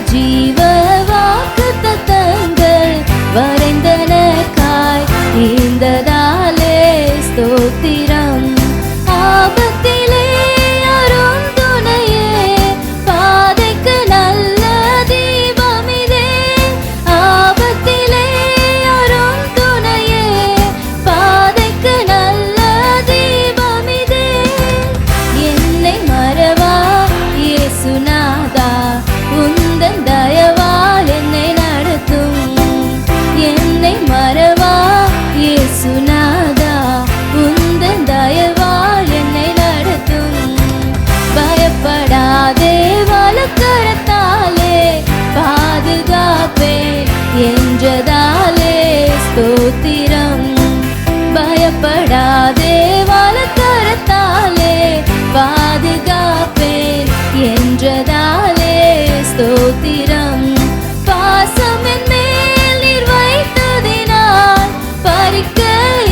ஜீவ வாக்குத்தத்தங்கள் வரைந்தனக்காய் ஈந்ததாலே ஸ்தோத்திரம். ஆபத்திலே அரும் துணையே, பாதைக்கு நல்ல தீபமிதே. ஆபத்திலே அரும் துணையே, பாதைக்கு நல்ல தீபமிதே. என்னை மறவா இயேசுநாதா, உந்தன் தயவால் என்னை நடத்தும். என்னை மறவா இயேசுநாதா, உந்தன் தயவால் என்னை நடத்தும். பயப்படாதே வலக்கரத்தாலே பாதுகாப்பேன் என்றதாலே ஸ்தோத்திரம். பயப்படாதே வலக்கரத்தாலே பாதுகாப்பேன் என்றதாலே ஸ்தோத்திரம். பாசம் என் மேல் நீர் வைத்ததினால் பறிக்க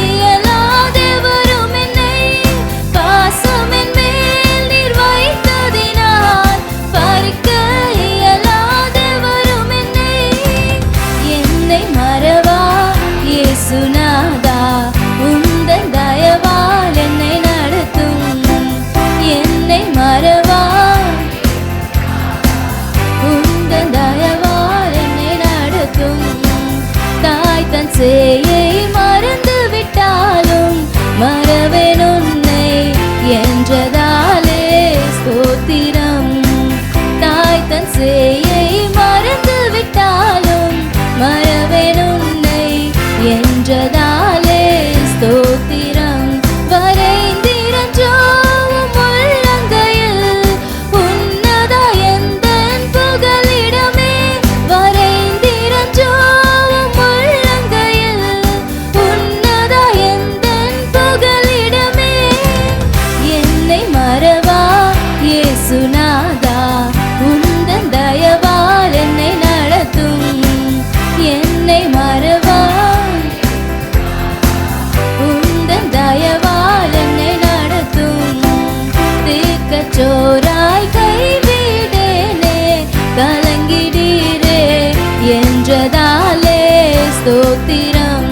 இயலாதே வரும் என்னை. பாசம் என் மேல் நீர் வைத்ததினால் பறிக்க இயலாதே வரும் என்னை. என்னை மறவா இயேசுநாதா, உந்தன் தயவால் என்னை நடத்தும். என்னை மறவா உந்தன் தயவால் என்னை நடத்தும். தாய் தன் சேயை மறந்து விட்டாலும் மறவேன் உன்னை என்றதாலே ஸ்தோத்திரம். தாய் தன் சேயை மறந்து விட்டாலும் மறவேன் உன்னை என்றதாலே ஸ்தோத்திரம். வரைந்திரஞ்சோவும் உள்ளங்கையில் உன்னதா எந்தன் புகலிடமே. வரைந்திரஞ்சோவும் உள்ளங்கையில் உன்னதா எந்தன் புகலிடமே. என்னை மறவா இயேசுநாதா, உந்தன் தயவால் என்னை நடத்தும். என்னை மறவா உந்தன் தயவால் என்னை நடத்தும். தீர்க்கச்சோராய் கைவிடேனே, கலங்கிடீரே என்றதாலே ஸ்தோத்திரம்.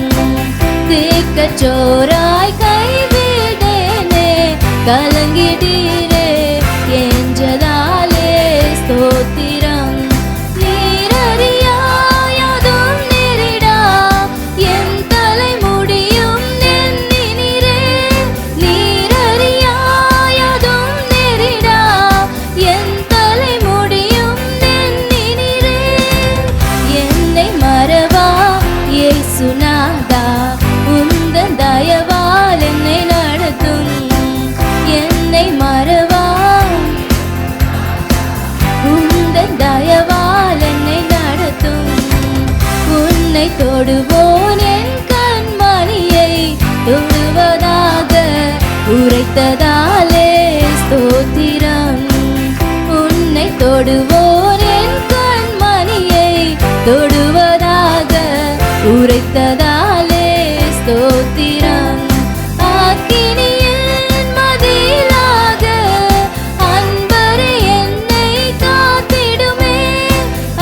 தீர்க்கச்சோராய் கைவிடேனே, கலங்கிடீரே என்றதாலே ஸ்தோத்திரம். நீரறியாயதும் நேரிடா, என் தலைமுடியும் எண்ணினீரே. நீரறியாயதும் நேரிடா, என் தலைமுடியும் எண்ணினீரே. என்னை மறவா இயேசுநாதா, உந்தன் தயவால் என்னை நடத்தும். என்னை மறவா உந்தன் தயவால் என்னை நடத்தும். உன்னை தொடுவோன் என் கண்மணியை தொடுவதாக உரைத்ததாலே ஸ்தோத்திரம். உன்னை தொடுவோன் என் கண்மணியை தொடுவதாக உரைத்ததாலே ஸ்தோத்திரம். ஆக்கினியின் மதிலாக அன்பரே என்னை காத்திடுமே.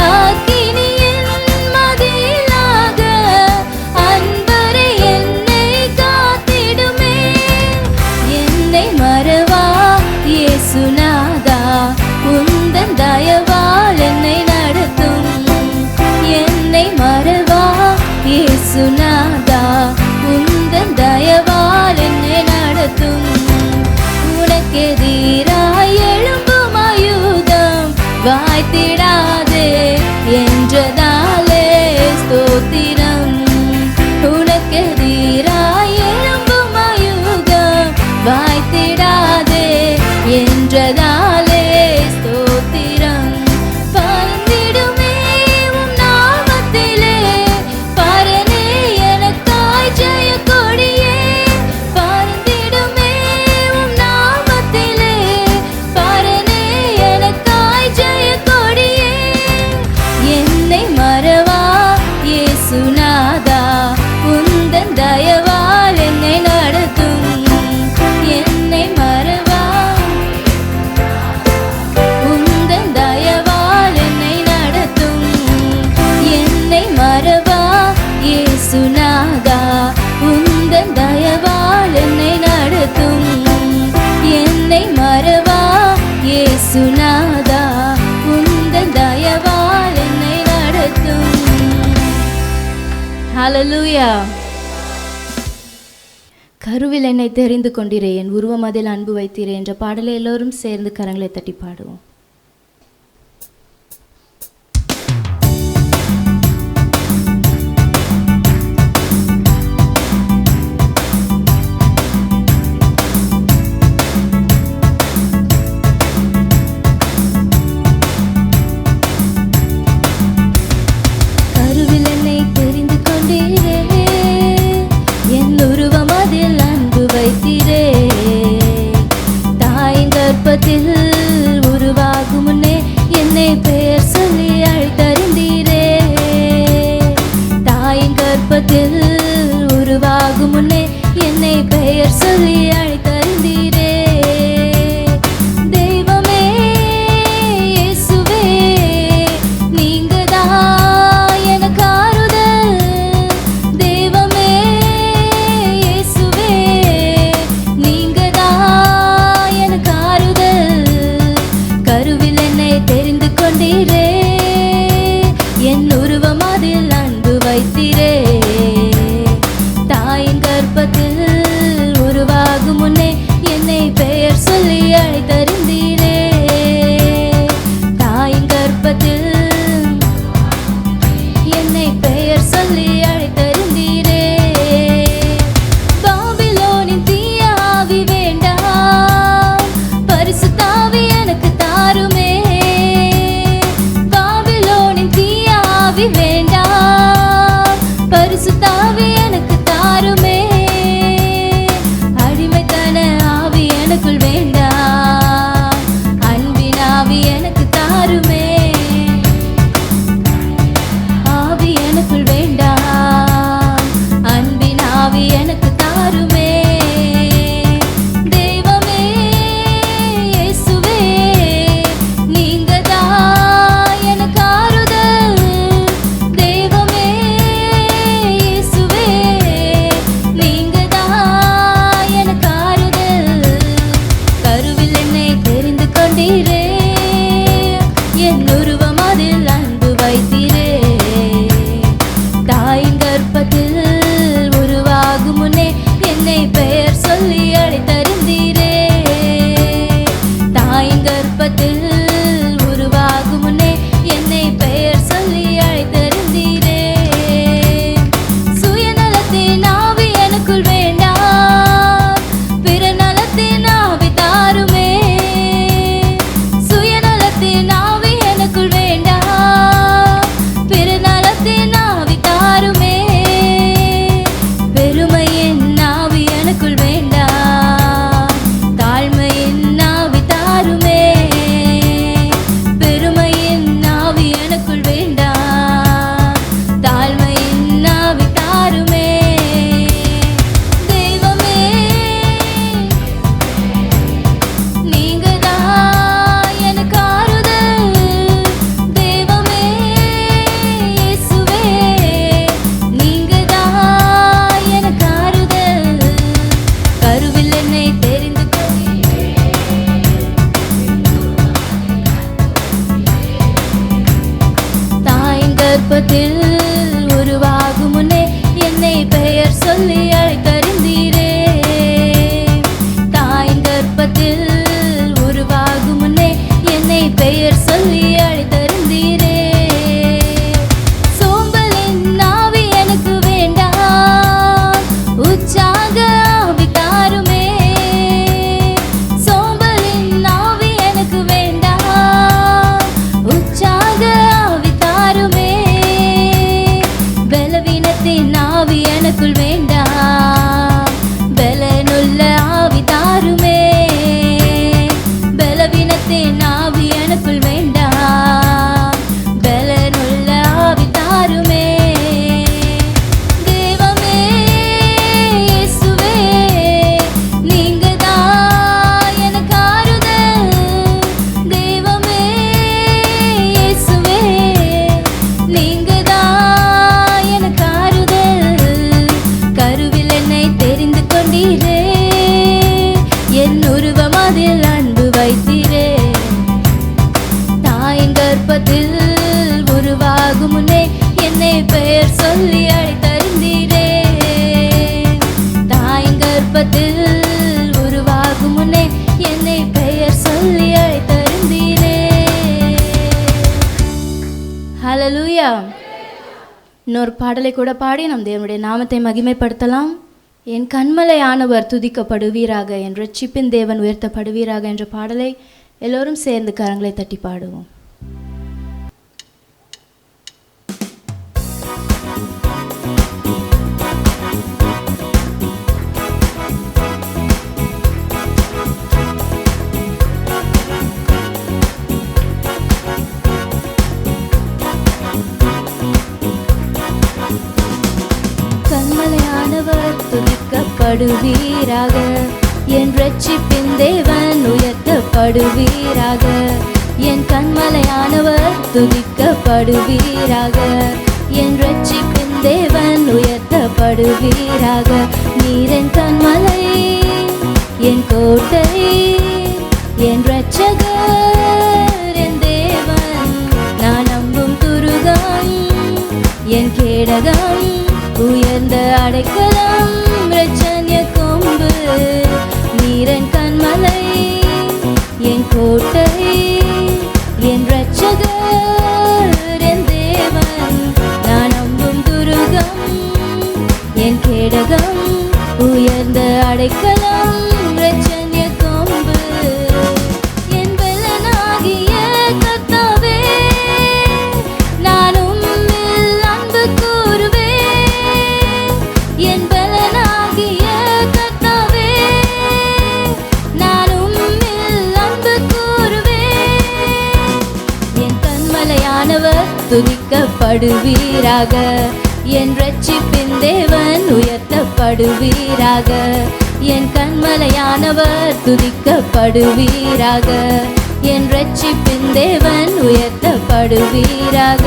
ஆக்கினியின் மதிலாக அன்பரே என்னை காத்திடுமே. என்னை மறவா இயேசுநாதா, உந்தன் தயவால் என்னை நடத்தும். என்னை மறவா இயேசுநாதா, உந்தன் தயவால் என்னை நடத்தும். உனக்கெதிராய் எழும்பும் ஆயுதம் வாய்த்திடாதே என்றதாலே ஸ்தோத்திரம். உனக்கெதிராய் எழும்பும் ஆயுதம் வாய்த்திடாதே என்றதாலே ஸ்தோத்திரம். பறந்திடுமே உம் நாமத்திலே, பரனே எனக்காய் ஜெய கொடியே. பறந்திடுமே உம் நாமத்திலே, பரனே எனக்காய் ஜெய கொடியே. என்னை ஹல்லேலூயா. கருவில் என்னை தெரிந்து கொண்டீரே, என் உருவம் அதில் அன்பு வைத்தீரே என்ற பாடலை எல்லோரும் சேர்ந்து கரங்களை தட்டி பாடுவோம். உருவாகும் முன்னே என்னை பெயர் சொல்லி அழைத்தறிந்தீரே. தாயின் கற்பத்தில் உருவாகும் முன்னே என்னை பெயர் சொல்லி அழைத்தறிந்தீரே. தெய்வமே இயேசுவே, நீங்கதான் எனக்கு ஆறுதல். தெய்வமே இயேசுவே, நீங்கதான் எனக்கு ஆறுதல். கருவில் என்னை தெரிந்து கொண்டீரே, என் உருவம் அதில் அன்பு வைத்தீரே. தாயின் கற்பத்தில் உருவாகும் முன்னே என்னை பெயர் சொல்லி அழைத்தறிந்தீரே. தாயின் கற்பத்தில் என்னை பெயர் சொல்லி அழைத்தறிந்தீரே. பாபிலோனின் தீய ஆவி வேண்டாம், பரிசுத்த ஆவி எனக்கு தாருமே. பாபிலோனின் தீய ஆவி வேண்டாம், பரிசுத்த ஆவி எனக்கு தாருமே. அடிமைத்தன ஆவி எனக்குள் வேண்டாம், அன்பின் ஆவி எனக்கு தாருமே. ஆவி எனக்குள் வேண்டாம், அன்பின் ஆவி எனக்கு தாருமே. தெய்வமே இயேசுவே, நீங்கதான் எனக்கு ஆறுதல். தெய்வமே இயேசுவே, நீங்கதான் எனக்கு ஆறுதல். கருவில் என்னை தெரிந்து கொண்டீரே, என் உருவம் அதில் அன்பு வைத்தீரே. தாயின் கற்பத்தில் உருவாகும் முன்னே என்னை பெயர் சொல்லி அழைத்தறிந்தீரே. தாயின் கற்பத்தில் உருவாகும் முன்னே என்னை பெயர் சொல்லி அழைத்தறிந்தீரே. சுயநலத்தின் ஆவி எனக்குள் வேண்டாம், பிற நலத்தின் ஆவி தாருமே. சுயநலத்தின் ஆவி எனக்குள் வேண்டாம், பிற நலத்தின் ஆவி தாருமே. பெருமையின் ஆவி எனக்குள் வேண்டாம், தாழ்மையின் ஆவி தாருமே. பெருமையின் ஆவி எனக்குள் வேண்டாம், தாழ்மையின் ஆவி தாருமே. தெய்வமே நீங்கதான் எனக்கு ஆறுதல். தெய்வமே இயேசுவே, நீங்கதான் எனக்கு ஆறுதல். கருவில் என்னை தெரிந்து கொண்டீரே, தாயின் கற்பத்தில் உருவாகும் முன்னே என்னை பெயர் சொல்லி அழைத்தறிந்தீரே. தாயின் கற்பத்தில் உருவாகும் முன்னே என்னை பெயர் சொல்லி அழைத்தறிந்தீரே. சோம்பலின் ஆவி எனக்கு வேண்டாம், உற்சாக ஆவி தாருமே. சோம்பலின் ஆவி எனக்கு வேண்டாம், உற்சாக ஆவி தாருமே. பலவீனத்தின் ஆவி எனக்குள் வேண்டாம், பலனுள்ள ஆவி தாருமே. பலவீனத்தின் ஆவி எனக்குள் வேண்டாம், பலனுள்ள ஆவி தாருமே. தெய்வமே இயேசுவே, நீங்கதான் எனக்கு ஆறுதல். தெய்வமே இயேசுவே, நீங்கதான் எனக்கு ஆறுதல். கருவில் என்னை தெரிந்து கொண்டீரே, என் உருவம் அதில் அன்பு வைத்தீரே. தாயின் கற்பத்தில் உருவாகும் முன்னே என்னை பெயர் சொல்லி அழைத்தறிந்தீரே. ஹல்லேலூயா. இன்னொரு பாடலை கூட பாடி நம் தேவனுடைய நாமத்தை மகிமைப்படுத்தலாம். என் கண்மலையானவர் துதிக்கப்படுவீராக, என் ரட்சிப்பின் தேவன் உயர்த்தப்படுவீராக என்ற பாடலை எல்லோரும் சேர்ந்து கரங்களை தட்டி பாடுவோம். கண்மலையானவர் துதிக்கப்படுவீராக, என் ரட்சிப்பின் தேவன் உயர்த்தப்படுவீராக. என் கண்மலையானவர் துதிக்கப்படுவீராக, என் ரட்சிப்பின் தேவன் உயர்த்தப்படுவீராக. நீர் என் கண்மலை, என் கோட்டை, என் ரட்சகர், என் தேவன், நான் நம்பும் துருகம், என் கேடகம், உயர்ந்த அடைக்கலம், இரட்சணிய கொம்பு. நீரன் கண்மலை, என் கோட்டை, என் ரட்சகர், என் தேவன், நான் நம்பும் துருகம், என் கேடகம், உயர்ந்த அடைக்கலம், இரட்சணிய கொம்பு. என் பலனாகிய கர்த்தாவே, நான் உம்மில் அன்பு கூறுவேன். என் பலனாகிய கர்த்தாவே, நான் உம்மில் அன்பு கூறுவேன். என் கண்மலையானவர் துதிக்கப்படுவீராக, என் ரட்சிப்பின் தேவன் உயர்த்தப்படுவீராக. என் கண்மலையானவர் துதிக்கப்படுவீராக, என் ரட்சிப்பின் தேவன் உயர்த்தப்படுவீராக.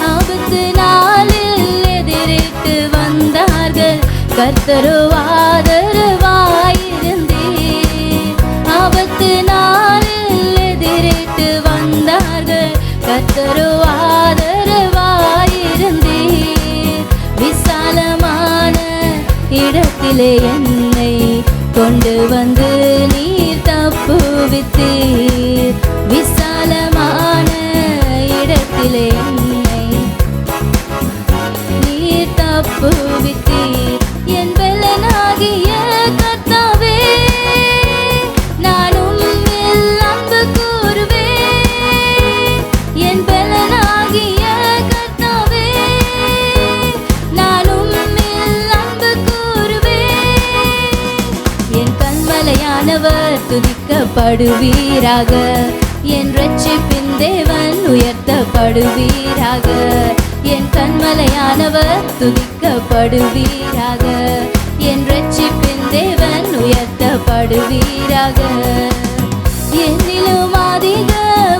ஆபத்து நாளில் எதிரிட்டு வந்தார்கள், கர்த்தரோ ஆதரவாயிருந்தீர். ஆபத்து நாளில் எதிரிட்டு வந்தார்கள், கர்த்தரோ ஆதரவாயிருந்தீர். விசாலமான இடத்திலே என்னை கொண்டு வந்து நீர் தப்புவித்தீர். விசாலமான இடத்திலே என்னை நீர் தப்புவித்தீர். என் பலனாகிய கர்த்தாவே, நான் உம்மில் அன்பு கூறுவேன். என் பலனாகிய கர்த்தாவே, நான் உம்மில் அன்பு கூறுவேன். என் கண்மலையானவர் துதிக்கப்படுவீராக, என் ரட்சிப்பின் தேவன் உயர்த்தப்படுவீராக. என் கண்மலையானவர் துதிக்கப்படுவீராக, என் ரட்சிப்பின் தேவன் உயர்த்தப்படுவீராக. என்னிலும் அதிக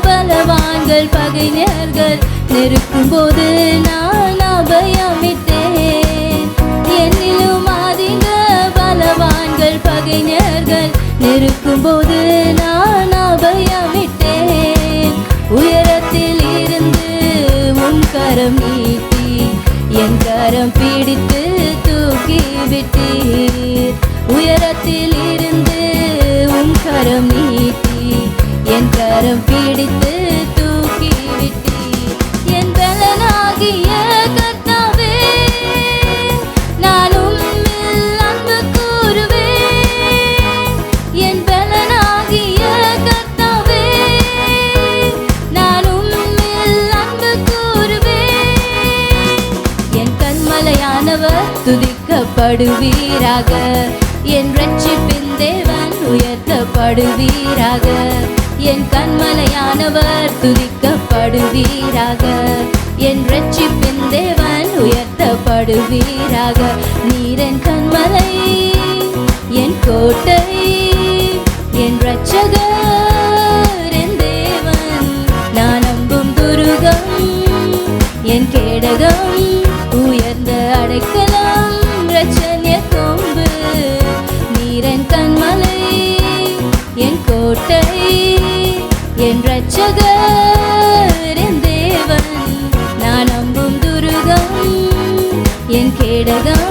பலவான்கள் பகைஞர்கள் நெருக்கும் போது நான் அபயமிட்டேன். என்னிலும் அதிக பலவான்கள் பகைஞர்கள் நெருக்கும் போது நான் அபயமிட்டேன். உயரத்தில் இருந்து உன் கரம் நீட்டி என் கரம் பிடித்து தூக்கி விட்டீர். உயரத்தில் இருந்து உன் கரம் நீட்டி என் கரம் பிடித்து தூக்கி விட்டீர். என் பலனாகிய கர்த்தாவே, நான் உம்மில் அன்பு கூறுவேன். என் பலனாகிய கர்த்தாவே, நான் உம்மில் அன்பு கூறுவேன். என் கண்மலையானவர் துதிக்கப்படுவீராக, என் ரட்சிப்பின் தேவன் உயர்த்தப்படுவீராக. என் கண்மலையானவர் துதிக்கப்படுவீராக, என் ரட்சிப்பின் தேவன் உயர்த்தப்படுவீராக. நீரன் கண்மலை, என் கோட்டை, என் ரட்சகர், என் தேவன், நான் நம்பும் துருகம், என் கேடகம், உயர்ந்த அடைக்கலம், இரட்சணிய கொம்பு. நீரன் கண்மலை, என் கோட்டை, என் ரட்சகர், என் தேவன், நான் நம்பும் துருகம், என் கேடகம்,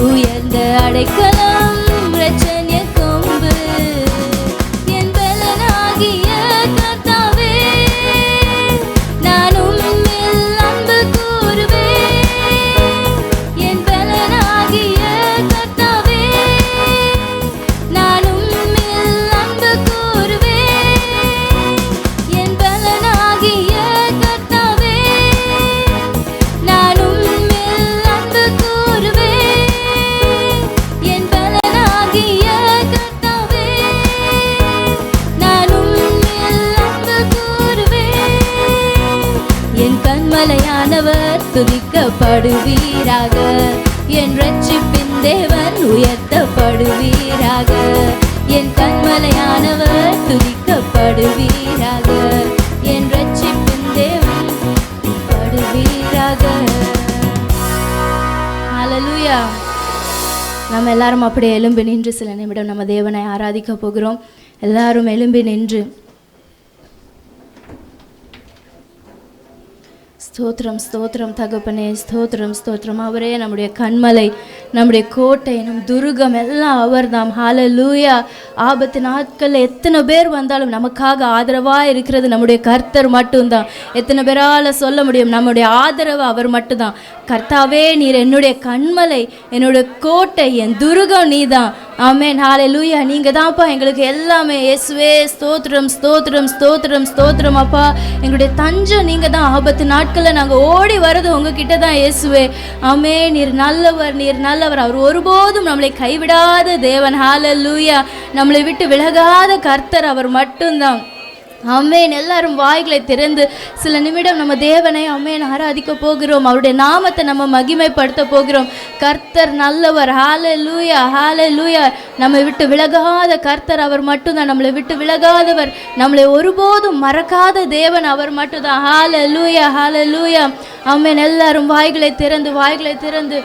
உயர்ந்த அடைக்கலம், இரட்சணிய கொம்பு. என் என் கண்மலையானவர் துதிக்கப்படுவீராக. என் ரட்சிப்பின் தேவன் உயர்த்தப்படுவீராக. என் கண்மலையானவர் துதிக்கப்படுவீராக. என் ரட்சிப்பின் தேவன் படுவீராக. ஹல்லேலூயா. நம்ம எல்லாரும் அப்படியே எழும்பி நின்று சில நிமிடம் நம்ம தேவனை ஆராதிக்க போகிறோம். எல்லாரும் எழும்பி நின்று ஸ்தோத்திரம் ஸ்தோத்திரம் தகப்பனே, ஸ்தோத்திரம் ஸ்தோத்திரம். அவரே நம்முடைய கண்மலை, நம்முடைய கோட்டை, நம் துருகம் எல்லாம் அவர்தாம். ஹல்லேலூயா. ஆபத்து நாட்களில் எத்தனை பேர் வந்தாலும் நமக்காக ஆதரவாக இருக்கிறது நம்முடைய கர்த்தர் மட்டும்தான். எத்தனை பேரால் சொல்ல முடியும் நம்முடைய ஆதரவு அவர் மட்டும்தான். கர்த்தாவே, நீர் என்னுடைய கண்மலை, என்னுடைய கோட்டை, என் துருகம் நீதான். ஆமென். ஹல்லேலூயா. நீங்கள் தான்ப்பா எங்களுக்கு எல்லாமே. இயேசுவே ஸ்தோத்திரம் ஸ்தோத்திரம் ஸ்தோத்திரம் ஸ்தோத்திரம். அப்பா, எங்களுடைய தஞ்சம் நீங்கள் தான். ஆபத்து நாட்களில் நாங்கள் ஓடி வர்றது உங்ககிட்ட தான் இயேசுவே. ஆமென். நீர் நல்லவர், நீர் நல்லவர். அவர் ஒருபோதும் நம்மளை கைவிடாத தேவன். ஹல்லேலூயா. நம்மளை விட்டு விலகாத கர்த்தர் அவர் மட்டும்தான். ஆமென். எல்லாரும் வாய்களை திறந்து சில நிமிடம் நம்ம தேவனை ஆமென் ஆராதிக்க போகிறோம். அவருடைய நாமத்தை நம்ம மகிமைப்படுத்த போகிறோம். கர்த்தர் நல்லவர். ஹல்லேலூயா ஹல்லேலூயா. நம்மை விட்டு விலகாத கர்த்தர் அவர் மட்டும்தான். நம்மளை விட்டு விலகாதவர், நம்மளை ஒருபோதும் மறக்காத தேவன் அவர் மட்டும்தான். ஹல்லேலூயா ஹல்லேலூயா. ஆமென். எல்லாரும் வாய்களை திறந்து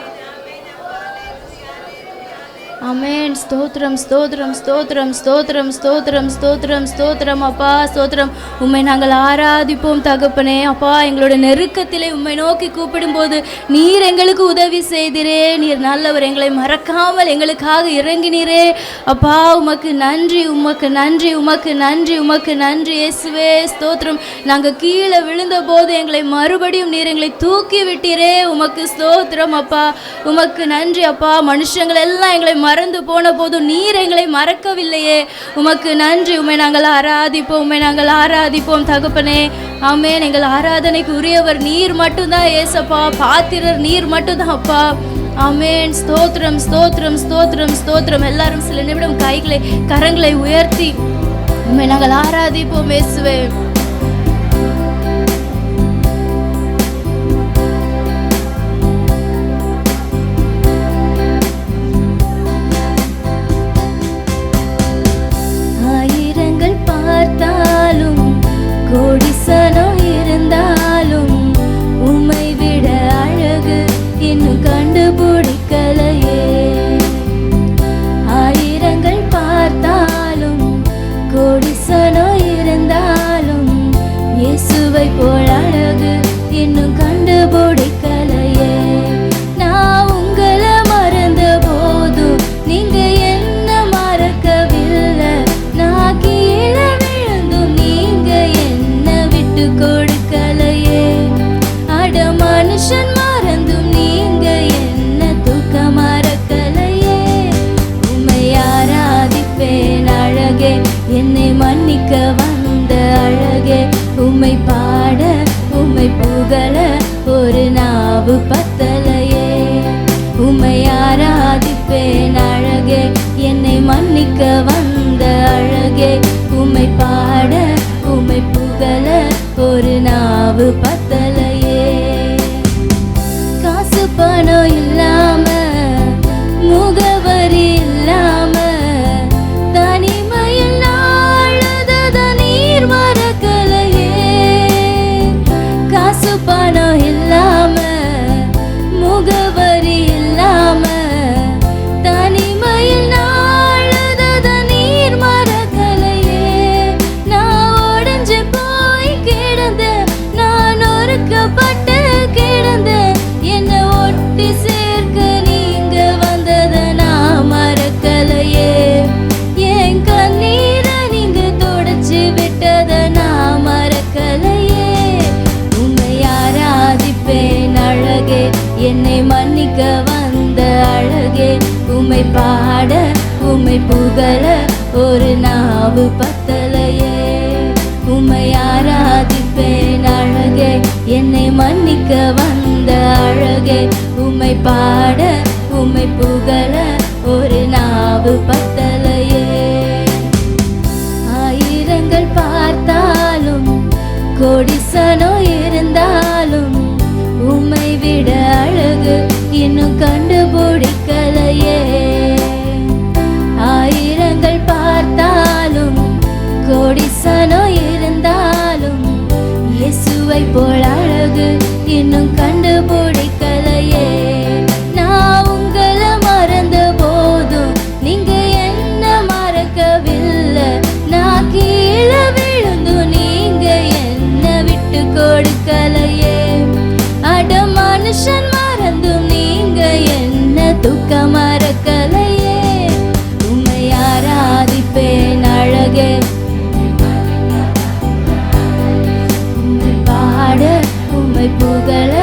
ஆமென். ஸ்தோத்திரம் ஸ்தோத்திரம் ஸ்தோத்திரம் ஸ்தோத்திரம் ஸ்தோத்திரம் ஸ்தோத்திரம் ஸ்தோத்திரம். அப்பா ஸ்தோத்திரம். உம்மை நாங்கள் ஆராதிப்போம் தகப்பனே. அப்பா, எங்களுடைய நெருக்கத்திலே உம்மை நோக்கி கூப்பிடும்போது நீர் எங்களுக்கு உதவி செய்திரே. நீர் நல்லவர். எங்களை மறக்காமல் எங்களுக்காக இறங்கினீரே. அப்பா, உமக்கு நன்றி, உமக்கு நன்றி, உமக்கு நன்றி, உமக்கு நன்றி இயேசுவே. ஸ்தோத்திரம். நாங்கள் கீழே விழுந்த போது எங்களை மறுபடியும் நீர் எங்களை தூக்கி விட்டீரே. உமக்கு ஸ்தோத்திரம் அப்பா. உமக்கு நன்றி அப்பா. மனுஷங்கள் எல்லாம் எங்களை மறந்து போன போதும் நீர் எங்களை மறக்கவில்லையே. உமக்கு நன்றி. உம்மை நாங்கள் ஆராதிப்போம், உம்மை நாங்கள் ஆராதிப்போம் தகப்பனே. ஆமென். எங்கள் ஆராதனைக்கு உரியவர் நீர் மட்டும்தான் ஏசப்பா. பாத்திரர் நீர் மட்டும்தான் அப்பா. ஆமென். ஸ்தோத்திரம் ஸ்தோத்திரம் ஸ்தோத்திரம் ஸ்தோத்திரம். எல்லாரும் சில நிமிடம் கரங்களை உயர்த்தி உம்மை நாங்கள் ஆராதிப்போம் இயேசுவே. கோடிசனம் இருந்தாலும் உம்மை விட அழகு இன்னும் கண்டுபிடிக்கலையே. ஆயிரங்கள் பார்த்தாலும் கோடிசனம் இருந்தாலும் இயேசுவை போல் அழகு இன்னும் கண்டுபிடிக்கலையே. நான் உங்களை மறந்த போதும் நீங்க என்ன மறக்கவில்லை. நான் கீழே விழுந்தும் நீங்க கொடுக்கலையே. அட மனுஷன் மறந்தும் நீங்க என்ன தூக்க மறக்கலையே. உம்மை ஆராதிப்பேன் அழகே, என்னை மன்னிக்க வந்த அழகே. உம்மை பாட உம்மை புகழ ஒரு நாவு பத்தலையே. உம்மை ஆராதிப்பேன் அழகே, என்னை மன்னிக்க வந்த அழகே. உம்மை பாட உம்மை புகழ ஒரு நாவு பத்தலையே. காசு பணம் இல்லாம, முகவரி இல்லாம, தனிமையில் நாளத நீர் மறக்கலையே. காசு பணம் இல்லாம, முகவரி இல்லாம, தனிமையில் நாளத நீர் மறக்கலையே. நான் உடைஞ்சு போய் கிடந்த, நான் ஒருக்கப்பட்டு கிடந்த, என்னை ஒட்டி சேர்க்க நீங்க வந்தத நான் மறக்கலையே. என் கண்ணீரை நீங்க தொடச்சு விட்டத நான் மறக்கலையே. உம்மை ஆராதிப்பேன் அழகே, என்னை மன்னிக்க வந்த அழகே. உம்மை பாட உம்மை புகழ ஒரு நாவு பத்தலையே. உம்மை ஆராதிப்பேன் அழகே, என்னை மன்னிக்க வந்த அழகே. உம்மை பாட உம்மை புகழ ஒரு நாவு பத்தலையே. ஆயிரங்கள் பார்த்தாலும் கோடிசனம் இருந்தால் இன்னும் கண்டுபிடிக்கலையே. ஆயிரங்கள் பார்த்தாலும் கோடிசனம் இருந்தாலும் இயேசுவை போல் அழகு இன்னும் கண்டுபிடிக்கலையே. நான் உங்களை மறந்த போதும் நீங்க என்ன மறக்கவில்லை. நான் கீழே விழுந்து நீங்க என்ன விட்டு கொடுக்கலையே. அட மனுஷன் மறந்தும் நீங்க என்ன துக்கம் மறக்கலையே. உம்மை ஆராதிப்பேன் அழகே, உம்மை பாட உம்மை புகழ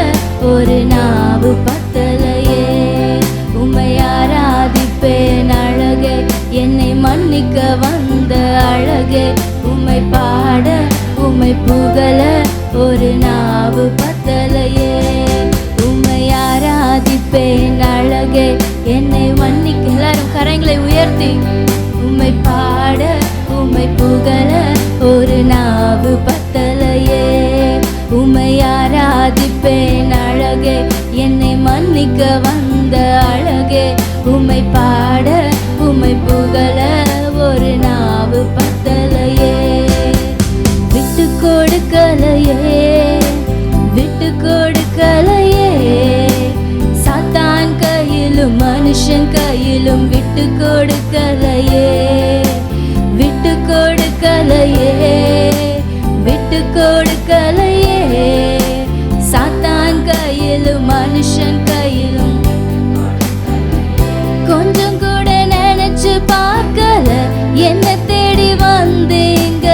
ஒரு நாவு பத்தலையே. உம்மை ஆராதிப்பேன் அழகே, என்னை மன்னிக்க வந்த அழகே. உம்மை பாட உம்மை புகழ ஒரு நாவு பத்தலையே. உம்மை ஆராதிப்பேன் அழகே, என்னை மன்னிக்க. எல்லாரும் கரங்களை உயர்த்தி உம்மை பாட உம்மை புகழ ஒரு நாவு பத்தலையே. உம்மை ஆராதிப்பேன் அழகே, என்னை மன்னிக்க வந்த அழகே. உம்மை பாட உம்மை புகழ ஒரு நாவு பத்தலையே. விட்டு கொடுக்கலையே, விட்டு கொடுக்கலையே. சாத்தான் கையிலும் மனுஷன் கையிலும் விட்டு கொடுக்கலையே. விட்டு கொடுக்கலையே, விட்டு கொடுக்கலையே. சாத்தான் கையிலும் மனுஷன் கையிலும் கொஞ்சம் கூட நினைச்சு பார்க்கல. என்ன தேடி வந்தீங்க,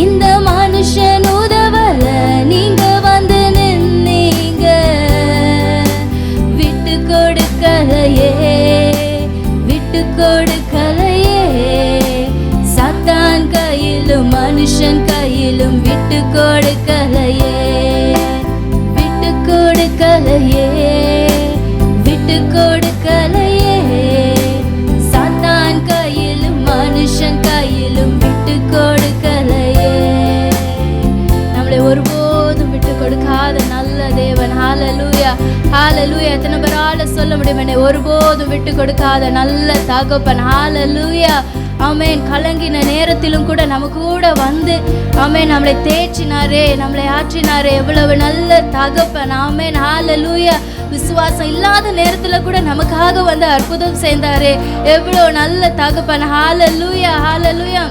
இந்த மனுஷன் உதவல, நீங்க வந்து நின்னீங்க. விட்டு கொடுக்கலையே, விட்டு கொடுக்கலையே. சாத்தான் கையிலும் மனுஷன் கையிலும் விட்டு கொடுக்கலையே. விட்டு கொடுக்கலையே, விட்டு கொடுக்கலையே. சாத்தான் கையிலும் மனுஷன் கையிலும் விட்டு கொடுக்கலையே. நம்மளை ஒருபோதும் விட்டு கொடுக்காத நல்ல தேவன். ஹல்லேலூயா, ஹல்லேலூயா. எத்தனை பேரால சொல்ல முடியும், என்னை ஒருபோதும் விட்டு கொடுக்காத நல்ல தகப்பன். ஹல்லேலூயா, ஆமென். கலங்கின நேரத்திலும் கூட நம்ம கூட வந்து ஆமென் நம்மளை தேற்றினாரே, நம்மளை ஆற்றினாரே. எவ்வளவு நல்ல தகப்பன். ஆமென், ஹல்லேலூயா. விசுவாசம் இல்லாத நேரத்துல கூட நமக்காக வந்து அற்புதம் செய்தாரே. எவ்வளவு நல்ல தகப்பன். ஹல்லேலூயா, ஹல்லேலூயா.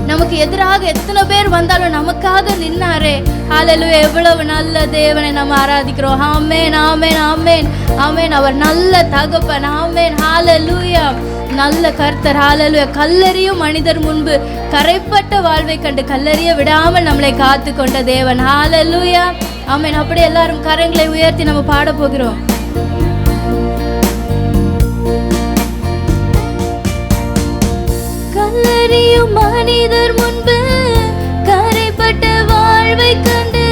நமக்கு எதிராக எத்தனை பேர் வந்தாலும் நமக்காக நின்னாரே. ஹல்லேலூயா, எவ்வளவு நல்ல தேவனை நம்ம ஆராதிக்கிறோம். ஆமென், ஆமென், ஆமென், ஆமென். அவர் நல்ல தகப்பன். ஆமென், ஹல்லேலூயா. நல்ல கர்த்தர். ஹல்லேலூயா. கல்லறியும் மனிதர் முன்பு கரைப்பட்ட வாழ்வை கண்டு கல்லறிய விடாமல் நம்மளை காத்து கொண்ட தேவன். ஹல்லேலூயா, ஆமென். அப்படியே எல்லாரும் கரங்களை உயர்த்தி நம்ம பாட போகிறோம். கல்லறியும் மனிதர் முன்பு கரைப்பட்ட வாழ்வை கண்டு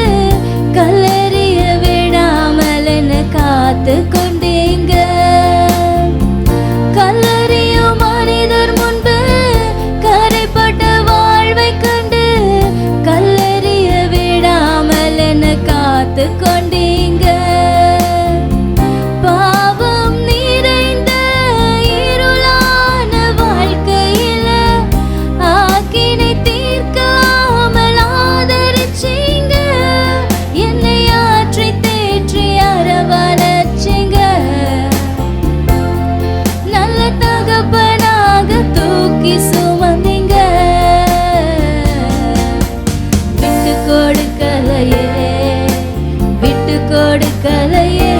கல்லறிய விடாமல் என்ன காத்து கொண்டீங்க. கல்லறியும் மனிதர் முன்பு கரைப்பட்ட வாழ்வை கண்டு கல்லறிய விடாமல் என்ன காத்து கொண்டீங்க. பாவம் நிறைந்த இருளான வாழ்க்கையில ஆக்கினை தீர்க்காமல் ஆதரிச்சீங்க. என்னை ஆற்றி தேற்றி அரவணைச்சீங்க. நல்ல தகப்பனாக தூக்கி சுமந்தீங்க. விட்டு கொடுக்கலையே, விட்டு கொடுக்கலையே.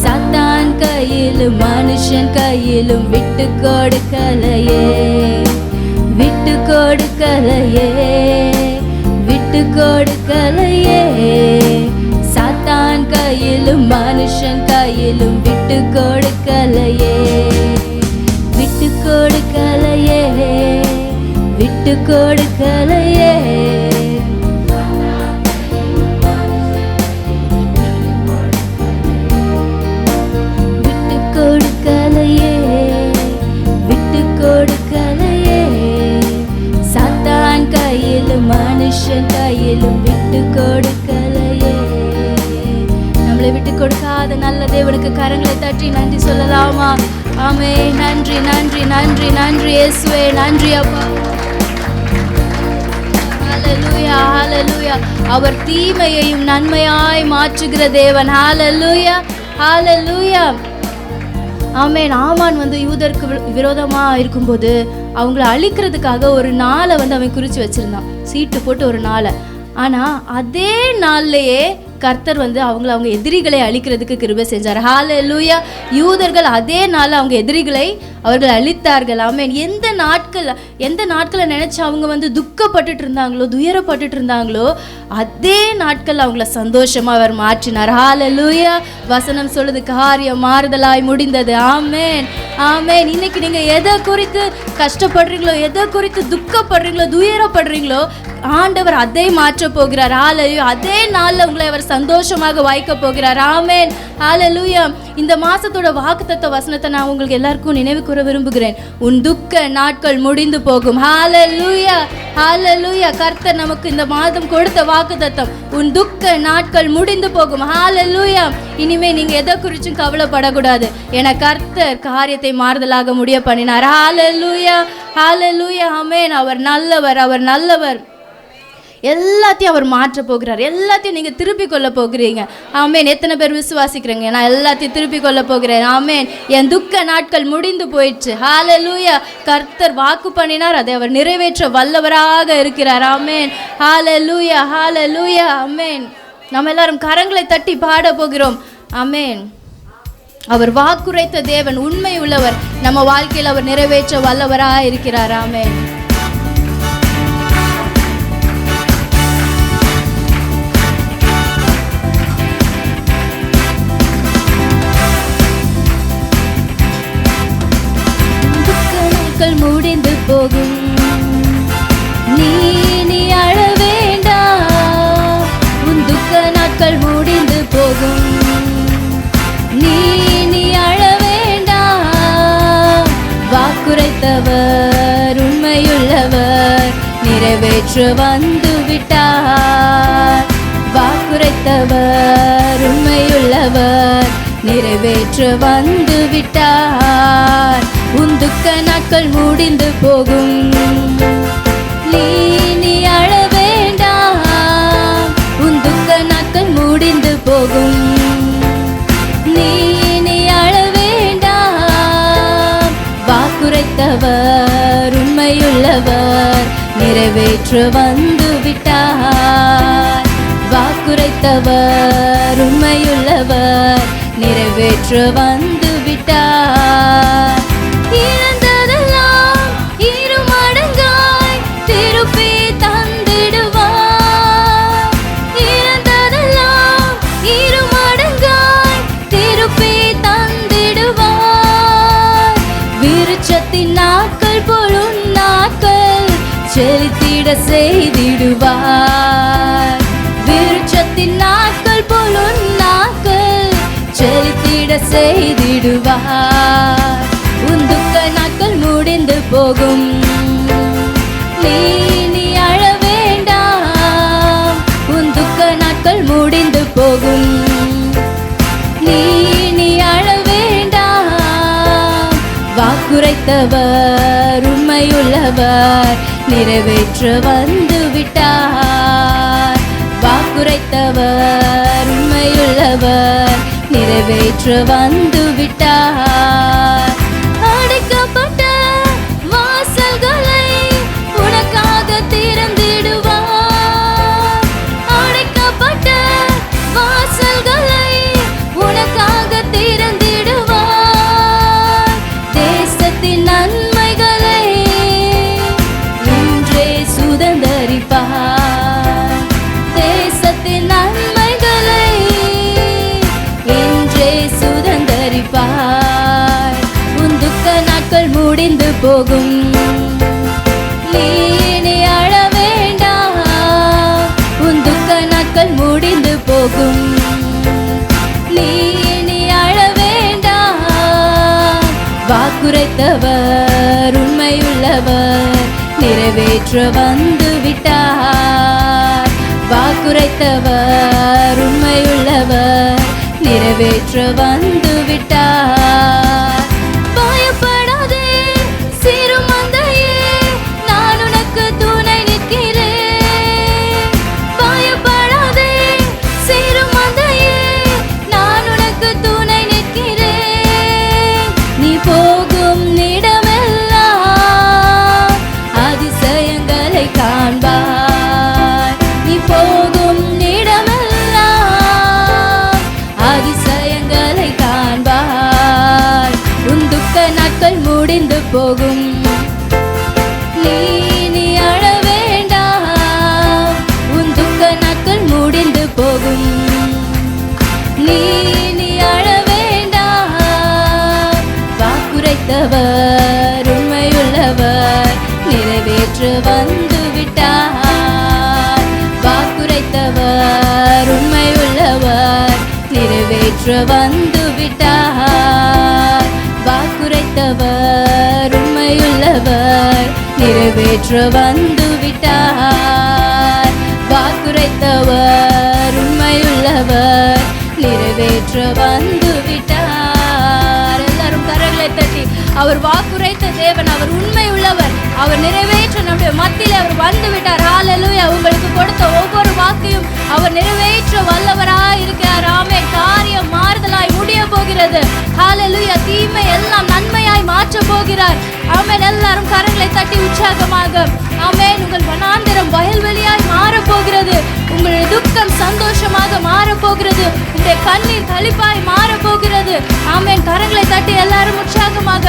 சாத்தான் கையிலும் மனுஷன் கையிலும் விட்டு கொடுக்கலையே. விட்டு கொடுக்கலையே, விட்டு கொடுக்கலையே. சாத்தான் கையிலும் மனுஷன் கையிலும் விட்டு கொடுக்கலையே. விட்டு கொடுக்கலையே, விட்டு கொடுக்கலையே. விட்டு கொடுக்கலையே, விட்டு கொடுக்கலையே. சாத்தான் கையிலும் மனுஷன் கையிலும் விட்டு கொடுக்கலையே. நம்மளை விட்டு கொடுக்காத நல்ல தேவனுக்கு கரங்களை தட்டி நன்றி சொல்லலாமா? ஆமே. நன்றி நன்றி நன்றி நன்றி இயேசுவே, நன்றி அப்பா. ஹல்லேலூயா ஹல்லேலூயா. அவர் தீமையையும் நன்மையாய் மாற்றுகிற தேவன். ஹல்லேலூயா ஹல்லேலூயா. ஆமென். ஆமான் யூதருக்கு விரோதமாக இருக்கும்போது அவங்கள அழிக்கிறதுக்காக ஒரு நாளை அவன் குறித்து வச்சுருந்தான், சீட்டு போட்டு ஒரு நாளை. ஆனால் அதே நாள்லையே கர்த்தர் அவங்க எதிரிகளை அழிக்கிறதுக்கு கிருபை செஞ்சார். ஹல்லேலூயா. யூதர்கள் அதே நாள் அவங்க எதிரிகளை அவர்கள் அழித்தார்கள். ஆமென். எந்த நாட்களை நினைச்சு அவங்க துக்கப்பட்டுட்டு இருந்தாங்களோ, துயரப்பட்டுட்டு இருந்தாங்களோ, அதே நாட்கள் அவங்கள சந்தோஷமா அவர் மாற்றினார். ஹல்லேலூயா. வசனம் சொல்லுது, காரியம் மாறுதலாய் முடிந்தது. ஆமென் ஆமென். இன்னைக்கு நீங்க எதை குறித்து கஷ்டப்படுறீங்களோ, எதை குறித்து துக்கப்படுறீங்களோ, துயரப்படுறீங்களோ, ஆண்டவர் அதை மாற்ற போகிறார். ஹல்லேலூயா. அதே நாள்ல உங்களை அவர் சந்தோஷமாக வைக்க போகிறார். ஆமென் ஹல்லேலூயா. இந்த மாசத்தோட வாக்குத்தத்த வசனத்தை நான் உங்களுக்கு எல்லாருக்கும் நினைவு கூற விரும்புகிறேன். உன் துக்க நாட்கள் முடிந்து போகும். ஹல்லேலூயா ஹல்லேலூயா. கர்த்தர் நமக்கு இந்த மாதம் கொடுத்த வாக்குத்தத்தம், உன் துக்க நாட்கள் முடிந்து போகும். ஹல்லேலூயா. இனிமே நீங்க எதை குறிச்சும் கவலைப்படக்கூடாது. என கர்த்தர் காரியத்தை மாறுதலாக முடிய பண்ணினார். ஹல்லேலூயா ஹல்லேலூயா. ஆமென். அவர் நல்லவர், அவர் நல்லவர். எல்லாத்தையும் அவர் மாற்ற போகிறார். எல்லாத்தையும் நீங்கள் திருப்பி கொள்ள போகிறீங்க. ஆமேன். எத்தனை பேர் விசுவாசிக்கிறீங்க? நான் எல்லாத்தையும் திருப்பி கொள்ள போகிறேன். ஆமேன். என் துக்க நாட்கள் முடிந்து போயிடுச்சு. ஹல்லேலூயா. கர்த்தர் வாக்கு பண்ணினார், அதை அவர் நிறைவேற்ற வல்லவராக இருக்கிறார். ஆமேன் ஹல்லேலூயா ஹல்லேலூயா. ஆமேன். நம்ம எல்லாரும் கரங்களை தட்டி பாட போகிறோம். ஆமேன். அவர் வாக்குரைத்த தேவன் உண்மை உள்ளவர். நம்ம வாழ்க்கையில் அவர் நிறைவேற்ற வல்லவராக இருக்கிறார். ஆமேன். முடிந்து போகும், நீ அழ வேண்டாம். உன் துக்க நாட்கள் முடிந்து போகும், நீ அழ வேண்டாம். வாக்குரைத்தவர் உண்மையுள்ளவர், நிறைவேற்ற வந்து விட்டார். வாக்குரைத்தவர் உண்மையுள்ளவர், நிறைவேற்ற வந்து விட்டார். உன் துக்க நாட்கள் முடிந்து போகும், நீ அழ வேண்டாம். உன் துக்க நாட்கள் முடிந்து போகும், நீ அழ வேண்டாம். வாக்குரைத்தவர் உண்மையுள்ளவர், நிறைவேற்ற வந்து விட்டார். வாக்குரைத்தவர் உண்மையுள்ளவர், நிறைவேற்ற வந்து விட்டார். இழந்ததெல்லாம் இரு மடங்காய் திருப்பி தந்திடுவார். இழந்ததெல்லாம் இரு மடங்காய் திருப்பி தந்திடுவார். விருட்சத்தின் நாட்கள் போலும் நாட்கள் செலுத்திட செய்திடுவார். விருட்சத்தின் நாட்கள் போலும் நாட்கள் செலுத்திட செய்திடுவார். உன் துக்க நாட்கள் முடிந்து போகும், நீ அழ வேண்டாம். உன் துக்க நாட்கள் முடிந்து போகும், நீ அழ வேண்டாம். வாக்குரைத்தவர் உண்மையுள்ளவர், நிறைவேற்ற வந்து விட்டார். வாக்குரைத்தவர் உண்மையுள்ளவர், நிறைவேற்ற வந்து விட்டார். அடைக்கப்பட்ட வாசல்களை உனக்காக திறந்திடுவார். அடைக்கப்பட்ட வாசல்களை உனக்காக திறந்திடுவார். தேசத்தின் நன்மைகளை இன்றே சுதந்தரிப்பார். தேசத்தின் நன்மைகளை இன்றே சுதந்தரிப்பார். உன் துக்க நாட்கள் முடிந்து போகும், நீ அழ வேண்டாம். உன் துக்க நாட்கள் முடிந்து போகும், நீ அழ வேண்டாம். வாக்குரைத்தவர் உண்மையுள்ளவர், நிறைவேற்ற வந்து விட்டார். வாக்குரைத்தவர் உண்மையுள்ளவர், நிறைவேற்ற வந்து விட்டார். பயப்படாதே சிறு மந்தையே, நான் உனக்கு துணை நிற்கிறேன். பயப்படாதே சிறு மந்தையே, நான் உனக்கு துணை நிற்கிறேன். நீ போகும் இடமெல்லாம் அதிசயங்களை காண்பாய். நீ போகும் இடமெல்லாம் அதிசயங்களை காண்பாய். உன் துக்க நாட்கள் முடிந்து போகும். நீ அழ வேண்டாம், உன் துக்க நாட்கள் முடிந்து போகும். நீ அழ வேண்டாம். வாக்குரைத்தவர் உண்மையுள்ளவர், நிறைவேற்ற வந்து விட்டார். வாக்குரைத்தவர் உண்மையுள்ளவர், நிறைவேற்ற வந்து விட்டார். வாக்குரைத்தவர் உண்மையுள்ளவர், நிறைவேற்ற வந்து விட்டார். வாக்குரைத்தவர் உண்மையுள்ளவர், நிறைவேற்ற வந்து விட்டார். எல்லாரும் கரங்களை தட்டி, அவர் வாக்குரைத்த தேவன், அவர் உண்மை உள்ளவர், அவர் நிறைவேற்ற நம்முடைய மத்தியில் அவர் வந்து விட்டார். ஹல்லேலூயா. உங்களுக்கு கொடுத்த ஒவ்வொரு வாக்கையும் அவர் நிறைவேற்ற வல்லவராய் இருக்கிறார். ஆமென். காரியம் மாறுதலாய் முடிய போகிறது. ஹல்லேலூயா. தீமை எல்லாம் நன்மையாய் மாற்ற போகிறார். ஆமென். எல்லாரும் கரங்களை தட்டி உற்சாகமாக ஆமென். உங்கள் வனாந்திரம் வயல்வெளியாய் மாறப்போகிறது. உங்களுடைய துக்கம் சந்தோஷமாக மாறப்போகிறது. உங்களுடைய கண்ணீர் களிப்பாய் மாறப்போகிறது. ஆமென். கரங்களை தட்டி எல்லாரும் உற்சாகமாக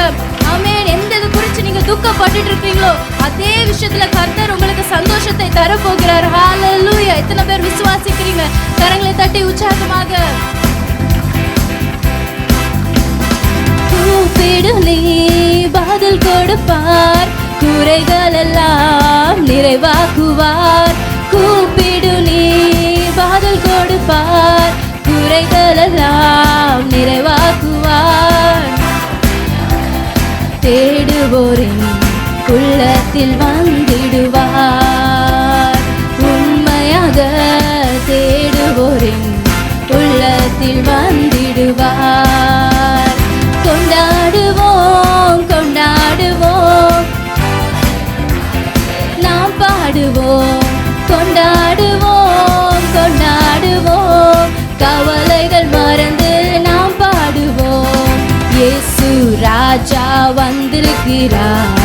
ஆமென். எந்த இது குறித்து நீங்க துக்கப்பட்டு இருக்கீங்களோ அதே விஷயத்துல கர்த்தர் உங்களுக்கு சந்தோஷத்தை தரப்போகிறார். ஹல்லேலூயா. எத்தனை பேர் விசுவாசிக்கிறீங்க? கரங்களை தட்டி உற்சாகமாக கூப்பிடு, நீ பதில் கொடுப்பார். குறைகள் எல்லாம் நிறைவாக்குவார். கூப்பிடு, நீ பதில் கொடுப்பார். குறைகள் எல்லாம் நிறைவாக்குவார். தேடுவோரின் உள்ளத்தில் வந்திடுவார். உண்மையாக தேடுவோரின் உள்ளத்தில் வந்திடுவார். கொண்டாடுவோம் கொண்டாடுவோம், நாம் பாடுவோம். கொண்டாடுவோம் கொண்டாடுவோம், கவலைகள் மறந்து நாம் பாடுவோம். இயேசு ராஜா வந்திருக்கிறார்,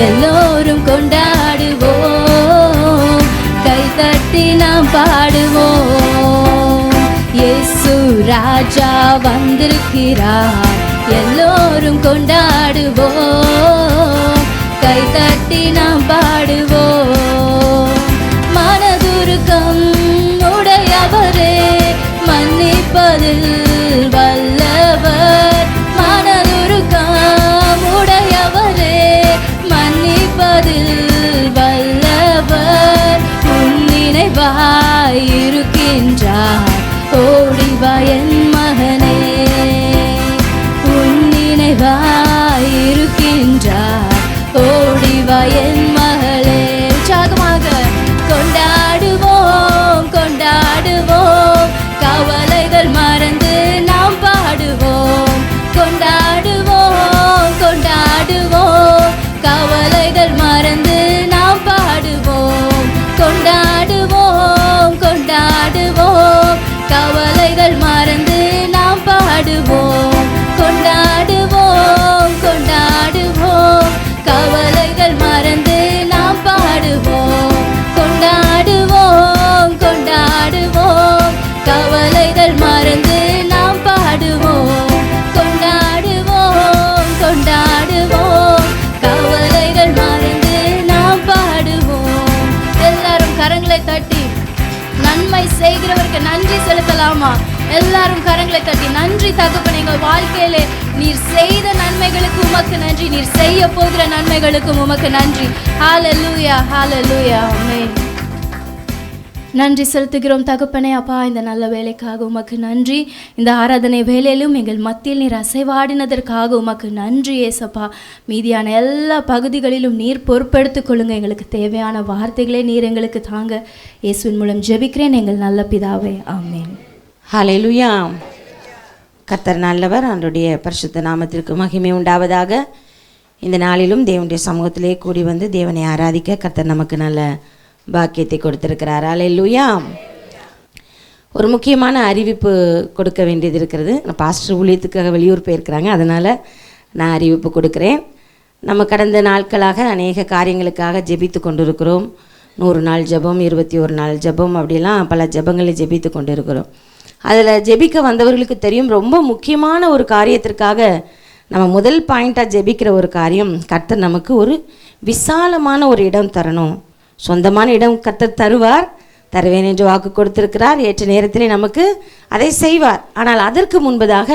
எல்லோரும் கொண்டாடுவோம். கைதட்டி நாம் பாடுவோம். இயேசு ராஜா வந்திருக்கிறார், எல்லோரும் கொண்டாடுவோம். கைதட்டி நாம் பாடுவோம். மனதுருக்கம் உடையவரே, மன்னிப்பதில் வல்லவர். மனதுருக்கம் உடையவரே, மன்னிப்பதில் வல்லவர். உன் நினைவாய் இருக்கின்றார், ஓடிவா என் மகனே. உன் நினைவாய் இருக்கின்றார், ஓடிவா என் மகளே. உற்சாகமாக கொண்டாடுவோம் கொண்டாடுவோம், கவலைகள் மறந்து நாம் பாடுவோம். கொண்டாடுவோம் கொண்டாடுவோம், கவலைகள் மறந்து நாம் பாடுவோம். கொண்டாடுவோம் கொண்டாடுவோம், கவலைகள் மறந்து நாம் பாடுவோம். கொண்டாடுவோம் கொண்டாடுவோம், கவலைகள் மறந்து நாம் பாடுவோம். கொண்டாடுவோம் கொண்டாடுவோம், கவலைகள் மறந்து நாம் பாடுவோம். கொண்டாடுவோம் கொண்டாடுவோம், கவலைகள் மறந்து நாம் பாடுவோம். எல்லாரும் கரங்களை தட்டி நன்மை செய்கிறவருக்கு நன்றி செலுத்தலாமா? எல்லாரும் கரங்களை தட்டி நன்றி தகப்பனே, எங்கள் வாழ்க்கையிலே நீர் செய்த நன்மைகளுக்கு உமக்கு நன்றி, நீர் செய்ய போகிற நன்மைகளுக்கும் உமக்கு நன்றி. ஹல்லேலூயா ஹல்லேலூயா ஆமென். நன்றி செலுத்துகிறோம் தகப்பனே. அப்பா, இந்த நல்ல வேலைக்காக உமக்கு நன்றி. இந்த ஆராதனை வேலையிலும் எங்கள் மத்தியில் நீர் அசைவாடினதற்காக உமக்கு நன்றி ஏசப்பா. மீதியான எல்லா பகுதிகளிலும் நீர் பொறுப்பெடுத்துக் கொள்ளுங்க. எங்களுக்கு தேவையான வார்த்தைகளே நீர் எங்களுக்கு தாங்க. இயேசுவின் மூலம் ஜெபிக்கிறேன் எங்கள் நல்ல பிதாவே, ஆமென். ஹல்லேலூயா. கர்த்தர் நல்லவர். அவருடைய பரிசுத்த நாமத்திற்கு மகிமை உண்டாவதாக. இந்த நாளிலும் தேவனுடைய சமூகத்திலே கூடி வந்து தேவனை ஆராதிக்க கர்த்தர் நமக்கு நல்ல பாக்கியத்தை கொடுத்திருக்கிறார். அல்லேலூயா. ஒரு முக்கியமான அறிவிப்பு கொடுக்க வேண்டியது இருக்கிறது. பாஸ்டர் ஊழியத்துக்காக வெளியூர் போயிருக்கிறாங்க, அதனால் நான் அறிவிப்பு கொடுக்குறேன். நம்ம கடந்த நாட்களாக அநேக காரியங்களுக்காக ஜெபித்து கொண்டிருக்கிறோம். 100 நாள் ஜெபம், 21 நாள் ஜெபம், அப்படிலாம் பல ஜெபங்களை ஜெபித்து கொண்டு இருக்கிறோம். அதில் ஜெபிக்க வந்தவர்களுக்கு தெரியும், ரொம்ப முக்கியமான ஒரு காரியத்திற்காக நம்ம முதல் பாயிண்ட்டாக ஜெபிக்கிற ஒரு காரியம், கர்த்தர் நமக்கு ஒரு விசாலமான ஒரு இடம் தரணும். சொந்தமான இடம் கர்த்தர் தருவார், தருவேன் என்று வாக்கு கொடுத்திருக்கிறார். ஏற்ற நேரத்திலே நமக்கு அதை செய்வார். ஆனால் அதற்கு முன்பதாக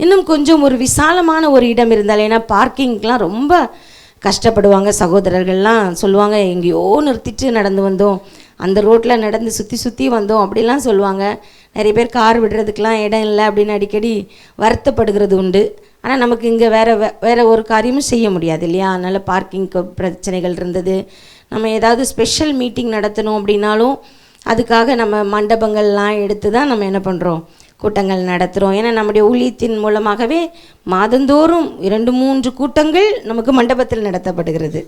இன்னும் கொஞ்சம் ஒரு விசாலமான ஒரு இடம் இருந்தால், ஏன்னா பார்க்கிங்லாம் ரொம்ப கஷ்டப்படுவாங்க. சகோதரர்கள்லாம் சொல்லுவாங்க, எங்கேயோ நிறுத்திட்டு நடந்து வந்தோம், அந்த ரோட்டில் நடந்து சுற்றி வந்தோம் அப்படிலாம் சொல்லுவாங்க. நிறைய பேர் கார் விடுறதுக்கெலாம் இடம் இல்லை அப்படின்னு அடிக்கடி வருத்தப்படுகிறது உண்டு. ஆனால் நமக்கு இங்கே வேறு ஒரு காரியமும் செய்ய முடியாது இல்லையா? அதனால் பார்க்கிங் பிரச்சனைகள் இருந்தது. நம்ம ஏதாவது ஸ்பெஷல் மீட்டிங் நடத்தணும் அப்படின்னாலும் அதுக்காக நம்ம மண்டபங்கள்லாம் எடுத்து தான் நம்ம என்ன பண்ணுறோம், கூட்டங்கள் நடத்துகிறோம். ஏன்னா நம்முடைய ஊழியத்தின் மூலமாகவே மாதந்தோறும் 2-3 கூட்டங்கள் நமக்கு மண்டபத்தில் நடத்தப்படுகிறது.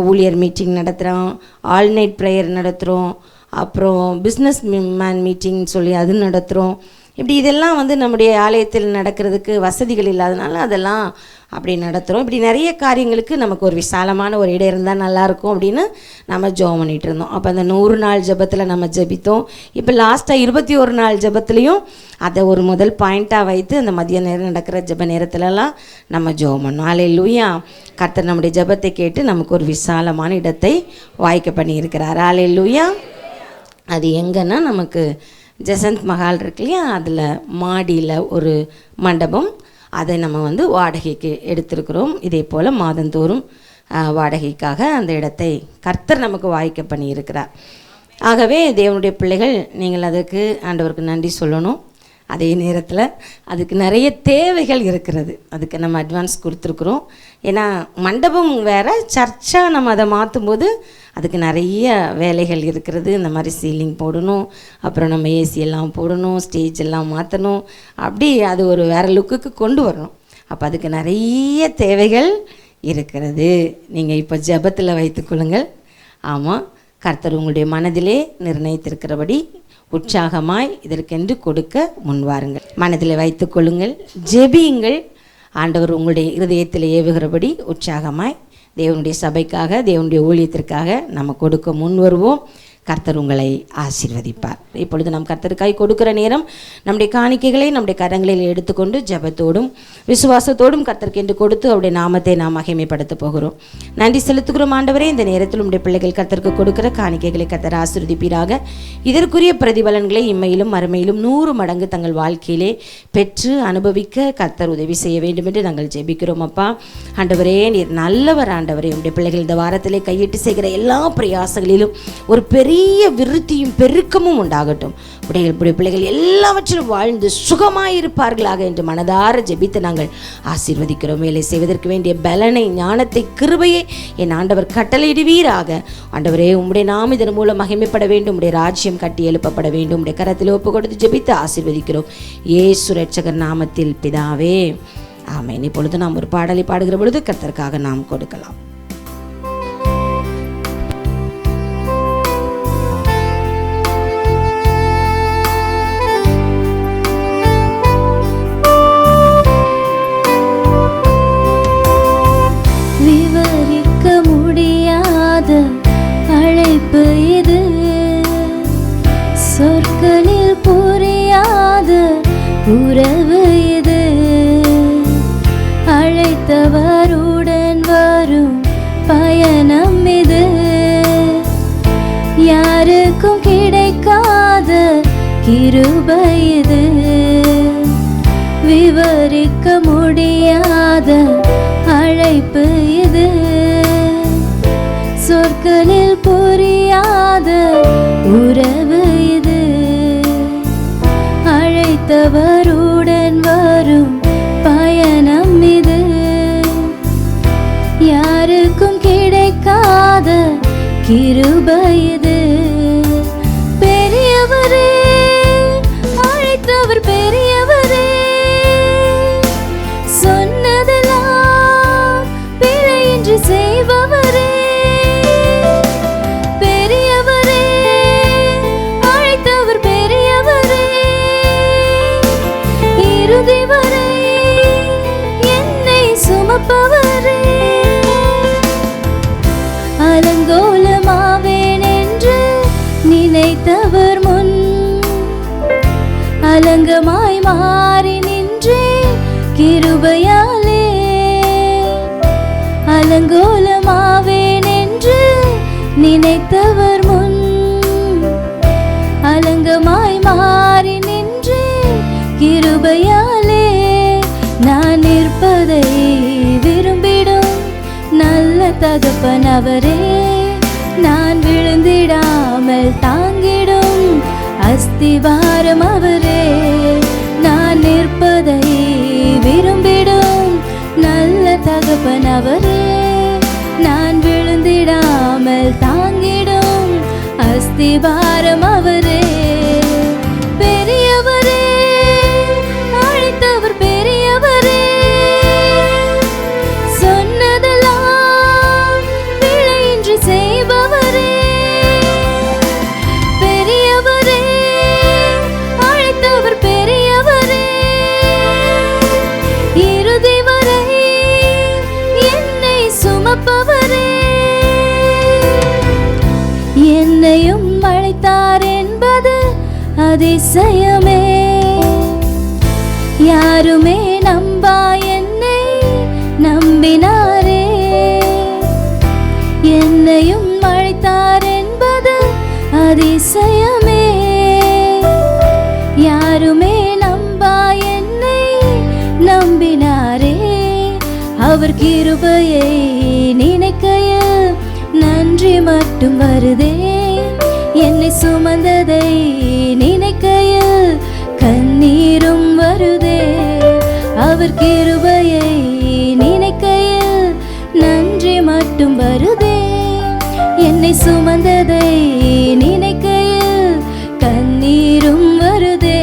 ஊழியர் மீட்டிங் நடத்துகிறோம், ஆல் நைட் ப்ரேயர் நடத்துகிறோம், அப்புறம் பிஸ்னஸ் மேன் மீட்டிங் சொல்லி அது நடத்துகிறோம். இப்படி இதெல்லாம் நம்முடைய ஆலயத்தில் நடக்கிறதுக்கு வசதிகள் இல்லாதனால அதெல்லாம் அப்படி நடத்துகிறோம். இப்படி நிறைய காரியங்களுக்கு நமக்கு ஒரு விசாலமான ஒரு இடம் இருந்தால் நல்லாயிருக்கும் அப்படின்னு நம்ம ஜெபம் பண்ணிகிட்டு இருந்தோம். அப்போ அந்த 100 நாள் ஜெபத்தில் நம்ம ஜெபித்தோம். இப்போ லாஸ்ட்டாக 21 நாள் ஜெபத்துலேயும் அதை ஒரு முதல் பாயிண்ட்டாக வைத்து அந்த மதிய நேரம் நடக்கிற ஜெப நேரத்துலலாம் நம்ம ஜெபம் பண்ணோம். அல்லேலூயா. கர்த்தர் நம்முடைய ஜெபத்தை கேட்டு நமக்கு ஒரு விசாலமான இடத்தை வாய்க்க பண்ணியிருக்கிறார். அல்லேலூயா. அது எங்கன்னா நமக்கு ஜெசந்த் மஹால் இருக்கு இல்லையா, அதில் மாடியில் ஒரு மண்டபம், அதை நம்ம வாடகைக்கு எடுத்திருக்கிறோம். இதே போல் மாதந்தோறும் வாடகைக்காக அந்த இடத்தை கர்த்தர் நமக்கு வாய்க்க பண்ணியிருக்கிறார். ஆகவே தேவனுடைய பிள்ளைகள், நீங்கள் அதுக்கு ஆண்டவருக்கு நன்றி சொல்லணும். அதே நேரத்தில் அதுக்கு நிறைய தேவைகள் இருக்கிறது. அதுக்கு நம்ம அட்வான்ஸ் கொடுத்துருக்குறோம். ஏன்னா மண்டபம் வேறு, சர்ச்சாக நம்ம அதை மாற்றும்போது அதுக்கு நிறைய வேலைகள் இருக்கிறது. இந்த மாதிரி சீலிங் போடணும், அப்புறம் நம்ம ஏசி எல்லாம் போடணும், ஸ்டேஜ் எல்லாம் மாற்றணும், அப்படி அது ஒரு வேறு லுக்குக்கு கொண்டு வரணும். அப்போ அதுக்கு நிறைய தேவைகள் இருக்கிறது. நீங்கள் இப்போ ஜெபத்தில் வைத்துக்கொள்ளுங்கள். ஆமாம், கர்த்தர் உங்களுடைய மனதிலே நிர்ணயித்திருக்கிறபடி உற்சாகமாய் இதற்கென்று கொடுக்க முன்வாருங்கள். மனதில் வைத்து கொள்ளுங்கள், ஜெபியுங்கள். ஆண்டவர் உங்களுடைய இருதயத்தில் ஏவுகிறபடி உற்சாகமாய் தேவனுடைய சபைக்காக, தேவனுடைய ஊழியத்திற்காக நம்ம கொடுக்க முன் வருவோம். கர்த்தர் உங்களை ஆசீர்வதிப்பார். இப்பொழுது நாம் கர்த்தருக்காய் கொடுக்கிற நேரம், நம்முடைய காணிக்கைகளை நம்முடைய கரங்களில் எடுத்துக்கொண்டு ஜெபத்தோடும் விசுவாசத்தோடும் கர்த்தருக்கு என்று கொடுத்து அவருடைய நாமத்தை நாம் மகிமைப்படுத்த போகிறோம். நன்றி செலுத்துகிறோம் ஆண்டவரே. இந்த நேரத்தில் உங்களுடைய பிள்ளைகள் கர்த்தருக்கு கொடுக்கிற காணிக்கைகளை கர்த்தர் ஆசீர்வதிப்பீராக. இதற்குரிய பிரதிபலன்களை இம்மையிலும் மறுமையிலும் 100 மடங்கு தங்கள் வாழ்க்கையிலே பெற்று அனுபவிக்க கர்த்தர் உதவி செய்ய வேண்டும் என்று நாங்கள் ஜெபிக்கிறோம். அப்பா ஆண்டவரே, நீர் நல்லவர் ஆண்டவரே. உங்களுடைய பிள்ளைகள் இந்த வாரத்திலே கையிட்டு செய்கிற எல்லா பிரயாசங்களிலும் ஒரு பெரிய விருத்தியும் பெருக்கமும் உண்டாகட்டும். உடைய பிள்ளைகள் எல்லாவற்றிலும் வாழ்ந்து சுகமாயிருப்பார்களாக என்று மனதார ஜெபித்து நாங்கள் ஆசீர்வதிக்கிறோம். வேலை செய்வதற்கு வேண்டிய பலனை, ஞானத்தை, கிருபையை என் ஆண்டவர் கட்டளையிடுவீராக. ஆண்டவரே, உம்முடைய நாமம் இதன் மூலம் மகிமைப்பட வேண்டும், உடைய ராஜ்யம் கட்டி எழுப்பப்பட வேண்டும். உடைய கரத்தில் ஒப்பு கொடுத்து ஜெபித்து ஆசீர்வதிக்கிறோம். இயேசு இரட்சகர் நாமத்தில் பிதாவே, ஆமென். இப்பொழுது நாம் ஒரு பாடலை பாடுகிற பொழுது கர்த்தருக்காக நாம் கொடுக்கலாம். அழைப்பு இது, சொற்களில் புரியாத உறவு இது. அழைத்தவருடன் வரும் பயணம் இது. யாருக்கும் கிடைக்காத கிருபை இது. விவரிக்க முடியாத அழைப்பு இது. சொற்களில் புரியாத உறவு இது. அழைத்தவருடன் வரும் பயணம் இது. யாருக்கும் கிடைக்காத கிருபை இது. பெரியவரே, அழைத்தவர் பெரியவரே, சுமப்பவரே, அலங்கோலமாவேன் என்று நினைத்தவர் முன் அலங்கமாய் மாறி நின்றே கிருபையாலே. அலங்கோலமாவேன் என்று நினைத்தவர் முன் அலங்கமாய் மாறி நின்றே கிருபையாலே. நான் நிற்பதை விரும்பிடும் நல்ல தகப்பன் அவரே, நான் விழுந்திடாமல் தாங்கிடும் அஸ்திவாரம் அவரே. நான் நிற்பதை விரும்பிடும் நல்ல தகப்பன் அவரே, நான் விழுந்திடாமல் தாங்கிடும் அஸ்திவாரம் அவரே. பெரியவரே, அழைத்தவர் பெரியவரே, சொன்னதெல்லாம் பிழையின்றி செய்பவரே. பெரியவரே, அழைத்தவர் பெரியவரே, இறுதி வரை என்னை சுமப்பவரே. என்னையும் அழைத்தார் என்பது அதிசயமே, யாருமே நம்பா என்னை நம்பினாரே. என்னையும் அழைத்தார் என்பது அதிசயமே, யாருமே நம்பா என்னை நம்பினாரே. அவர் கிருபையை நினைக்கையில் நன்றி மட்டும் வருதே, என்னை சுமந்ததை நினைக்கையில் கண்ணீரும் வருதே. அவர் கிருபையை நினைக்கையில் நன்றி மட்டும் வருதே, என்னை சுமந்ததை நினைக்கையில் கண்ணீரும் வருதே.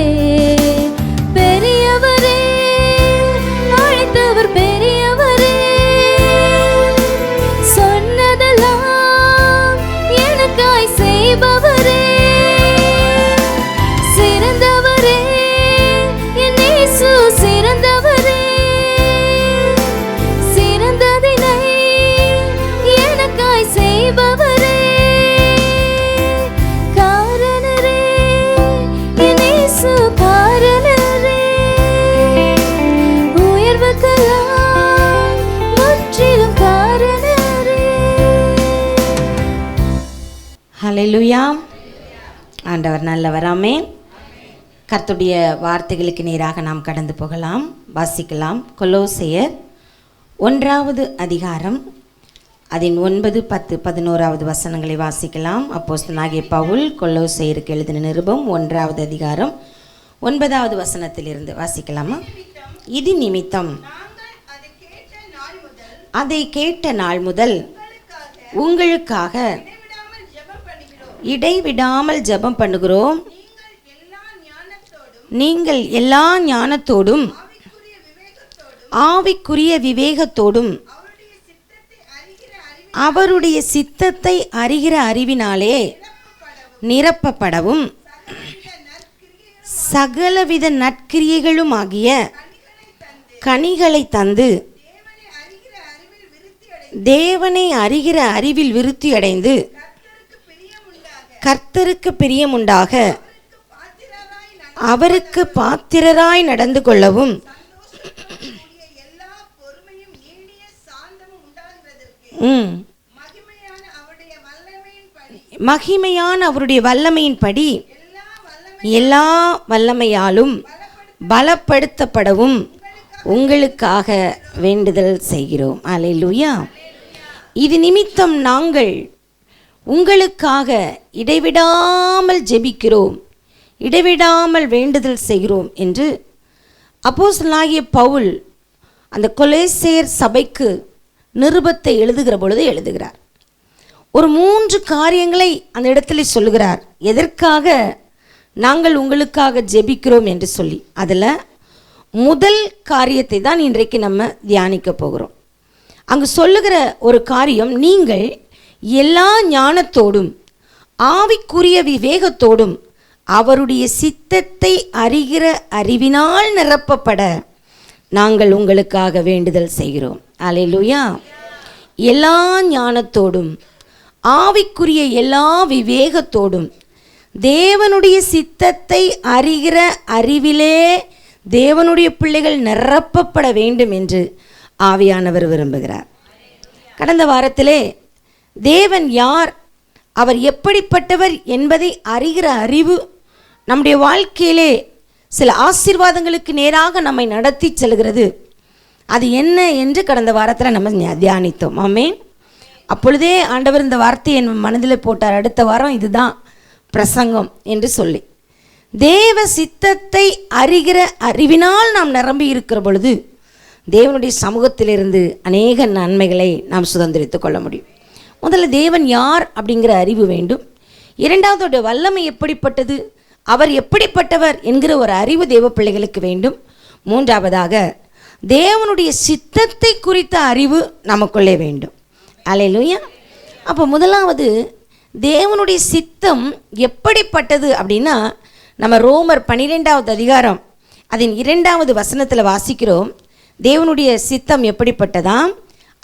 பெரியவரே, அழைத்தவர் பெரியவரே, சொன்னதெல்லாம் எனக்காய் செய்பவரே. சிறந்தவரே, என் இயேசு சிறந்தவரே, சிறந்ததினை எனக்காய் செய்பவரே. காரணரே, என் இயேசு காரணரே, உயர்வுக்கெல்லாம் முற்றிலும் காரணரே. ஹல்லேலூயா. ஆண்டவர் நல்லவர். ஆமென். கர்த்தருடைய வார்த்தைகளுக்கு நேராக நாம் கடந்து போகலாம். வாசிக்கலாம். கொலோசையர் 1வது அதிகாரம் அதன் 9, 10, 11வது வசனங்களை வாசிக்கலாம். அப்போஸ்தலனாகிய பவுல் கொலோசையருக்கு எழுதின நிருபம் 1வது அதிகாரம் 9வது வசனத்திலிருந்து வாசிக்கலாமா? இது நிமித்தம் அதை கேட்ட நாள் முதல் உங்களுக்காக இடைவிடாமல் ஜெபம் பண்ணுகிறோம். நீங்கள் எல்லா ஞானத்தோடும் ஆவிக்குரிய விவேகத்தோடும் அவருடைய சித்தத்தை அறிகிற அறிவினாலே நிரப்பப்படவும் சகலவித நற்கிரியைகளுமாகிய கனிகளை தந்து தேவனை அறிகிற அறிவில் விருத்தியடைந்து கர்த்தருக்கு பிரியமுண்டாக அவருக்கு பாத்திரராய் நடந்து கொள்ளவும் மகிமையான அவருடைய வல்லமையின்படி எல்லா வல்லமையாலும் பலப்படுத்தப்படவும் உங்களுக்காக வேண்டுதல் செய்கிறோம். அல்லேலூயா. இது நிமித்தம் நாங்கள் உங்களுக்காக இடைவிடாமல் ஜெபிக்கிறோம், இடைவிடாமல் வேண்டுதல் செய்கிறோம் என்று அப்போஸ்தலனாகிய பவுல் அந்த கொலோசையர் சபைக்கு நிருபத்தை எழுதுகிற பொழுது எழுதுகிறார். ஒரு 3 காரியங்களை அந்த இடத்துல சொல்லுகிறார். எதற்காக நாங்கள் உங்களுக்காக ஜெபிக்கிறோம் என்று சொல்லி, அதில் முதல் காரியத்தை தான் இன்றைக்கு நம்ம தியானிக்க போகிறோம். அங்கு சொல்லுகிற ஒரு காரியம், நீங்கள் எல்லா ஞானத்தோடும் ஆவிக்குரிய விவேகத்தோடும் அவருடைய சித்தத்தை அறிகிற அறிவினால் நிரப்பப்பட நாங்கள் உங்களுக்காக வேண்டுதல் செய்கிறோம். அல்லேலூயா. எல்லா ஞானத்தோடும் ஆவிக்குரிய எல்லா விவேகத்தோடும் தேவனுடைய சித்தத்தை அறிகிற அறிவிலே தேவனுடைய பிள்ளைகள் நிரப்பப்பட வேண்டும் என்று ஆவியானவர் விரும்புகிறார். கடந்த வாரத்திலே தேவன் யார், அவர் எப்படிப்பட்டவர் என்பதை அறிகிற அறிவு நம்முடைய வாழ்க்கையிலே சில ஆசீர்வாதங்களுக்கு நேராக நம்மை நடத்தி செல்கிறது. அது என்ன என்று கடந்த வாரத்தில் நம்ம தியானித்தோம். ஆமென். அப்பொழுதே ஆண்டவர் இந்த வார்த்தையை என் மனதில் போட்டார், அடுத்த வாரம் இதுதான் பிரசங்கம் என்று சொல்லி. தேவ சித்தத்தை அறிகிற அறிவினால் நாம் நிரம்பி இருக்கிற பொழுது தேவனுடைய சமூகத்திலிருந்து அநேக நன்மைகளை நாம் சுதந்திரித்து கொள்ள முடியும். முதல்ல தேவன் யார் அப்படிங்கிற அறிவு வேண்டும். இரண்டாவதோட வல்லமை எப்படிப்பட்டது, அவர் எப்படிப்பட்டவர் என்கிற ஒரு அறிவு தேவ பிள்ளைகளுக்கு வேண்டும். மூன்றாவதாக தேவனுடைய சித்தத்தை குறித்த அறிவு நமக்குள்ளே வேண்டும். அல்லேலூயா. அப்போ முதலாவது தேவனுடைய சித்தம் எப்படிப்பட்டது அப்படின்னா, நம்ம ரோமர் 12வது அதிகாரம் அதன் 2வது வசனத்தில் வாசிக்கிறோம். தேவனுடைய சித்தம் எப்படிப்பட்டதாம்,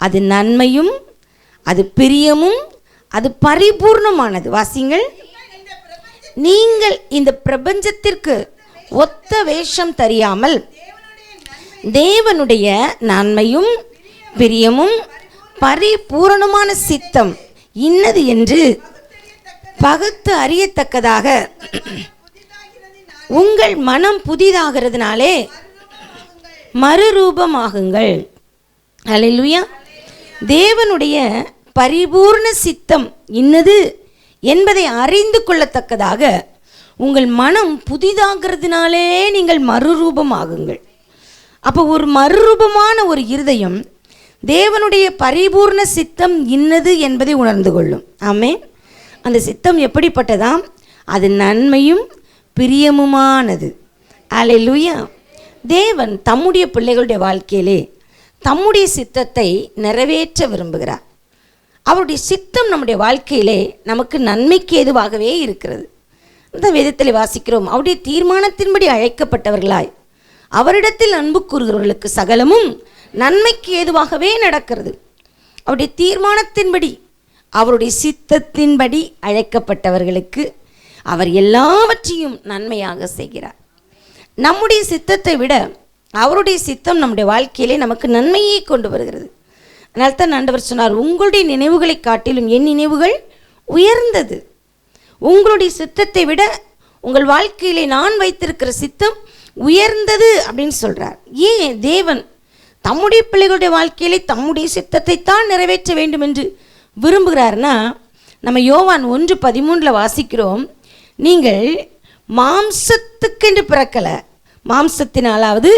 அது நன்மையும் அது பிரியமும் அது பரிபூர்ணமானது. வாசிங்கள். நீங்கள் இந்த பிரபஞ்சத்திற்கு ஒத்த வேஷம் தெரியாமல் தேவனுடைய நன்மையும் பிரியமும் பரிபூரணமான சித்தம் இன்னது என்று பகுத்து அறியத்தக்கதாக உங்கள் மனம் புதிதாகிறதுனாலே மறுரூபமாகுங்கள். அல்லேலூயா. தேவனுடைய பரிபூர்ண சித்தம் இன்னது என்பதை அறிந்து கொள்ளத்தக்கதாக உங்கள் மனம் புதிதாகிறதுனாலே நீங்கள் மறுரூபமாகுங்கள். அப்போ ஒரு மறுரூபமான ஒரு இருதயம் தேவனுடைய பரிபூர்ண சித்தம் இன்னது என்பதை உணர்ந்து கொள்ளும். ஆமென். அந்த சித்தம் எப்படிப்பட்டதாம், அது நன்மையும் பிரியமுமானது. அல்லேலூயா. தேவன் தம்முடைய பிள்ளைகளுடைய வாழ்க்கையிலே தம்முடைய சித்தத்தை நிறைவேற்ற விரும்புகிறார். அவருடைய சித்தம் நம்முடைய வாழ்க்கையிலே நமக்கு நன்மைக்கு ஏதுவாகவே இருக்கிறது. இந்த வேதத்தில் வாசிக்கிறோம், அவருடைய தீர்மானத்தின்படி அழைக்கப்பட்டவர்களாய் அவரிடத்தில் அன்பு கூறுகிறவர்களுக்கு சகலமும் நன்மைக்கு ஏதுவாகவே நடக்கிறது. அவருடைய தீர்மானத்தின்படி அவருடைய சித்தத்தின்படி அழைக்கப்பட்டவர்களுக்கு அவர் எல்லாவற்றையும் நன்மையாக செய்கிறார். நம்முடைய சித்தத்தை விட அவருடைய சித்தம் நம்முடைய வாழ்க்கையிலே நமக்கு நன்மையை கொண்டு வருகிறது. அதனால தான் ஆண்டவர் சொன்னார், உங்களுடைய நினைவுகளை காட்டிலும் என் நினைவுகள் உயர்ந்தது. உங்களுடைய சித்தத்தை விட உங்கள் வாழ்க்கையிலே நான் வைத்திருக்கிற சித்தம் உயர்ந்தது அப்படின்னு சொல்கிறார். ஏன் தேவன் தம்முடைய பிள்ளைகளுடைய வாழ்க்கையிலே தம்முடைய சித்தத்தை தான் நிறைவேற்ற வேண்டும் என்று விரும்புகிறார்னா, நம்ம யோவான் 1:13 வாசிக்கிறோம், நீங்கள் மாம்சத்துக்கென்று பிறக்கலை, மாம்சத்தினாலாவது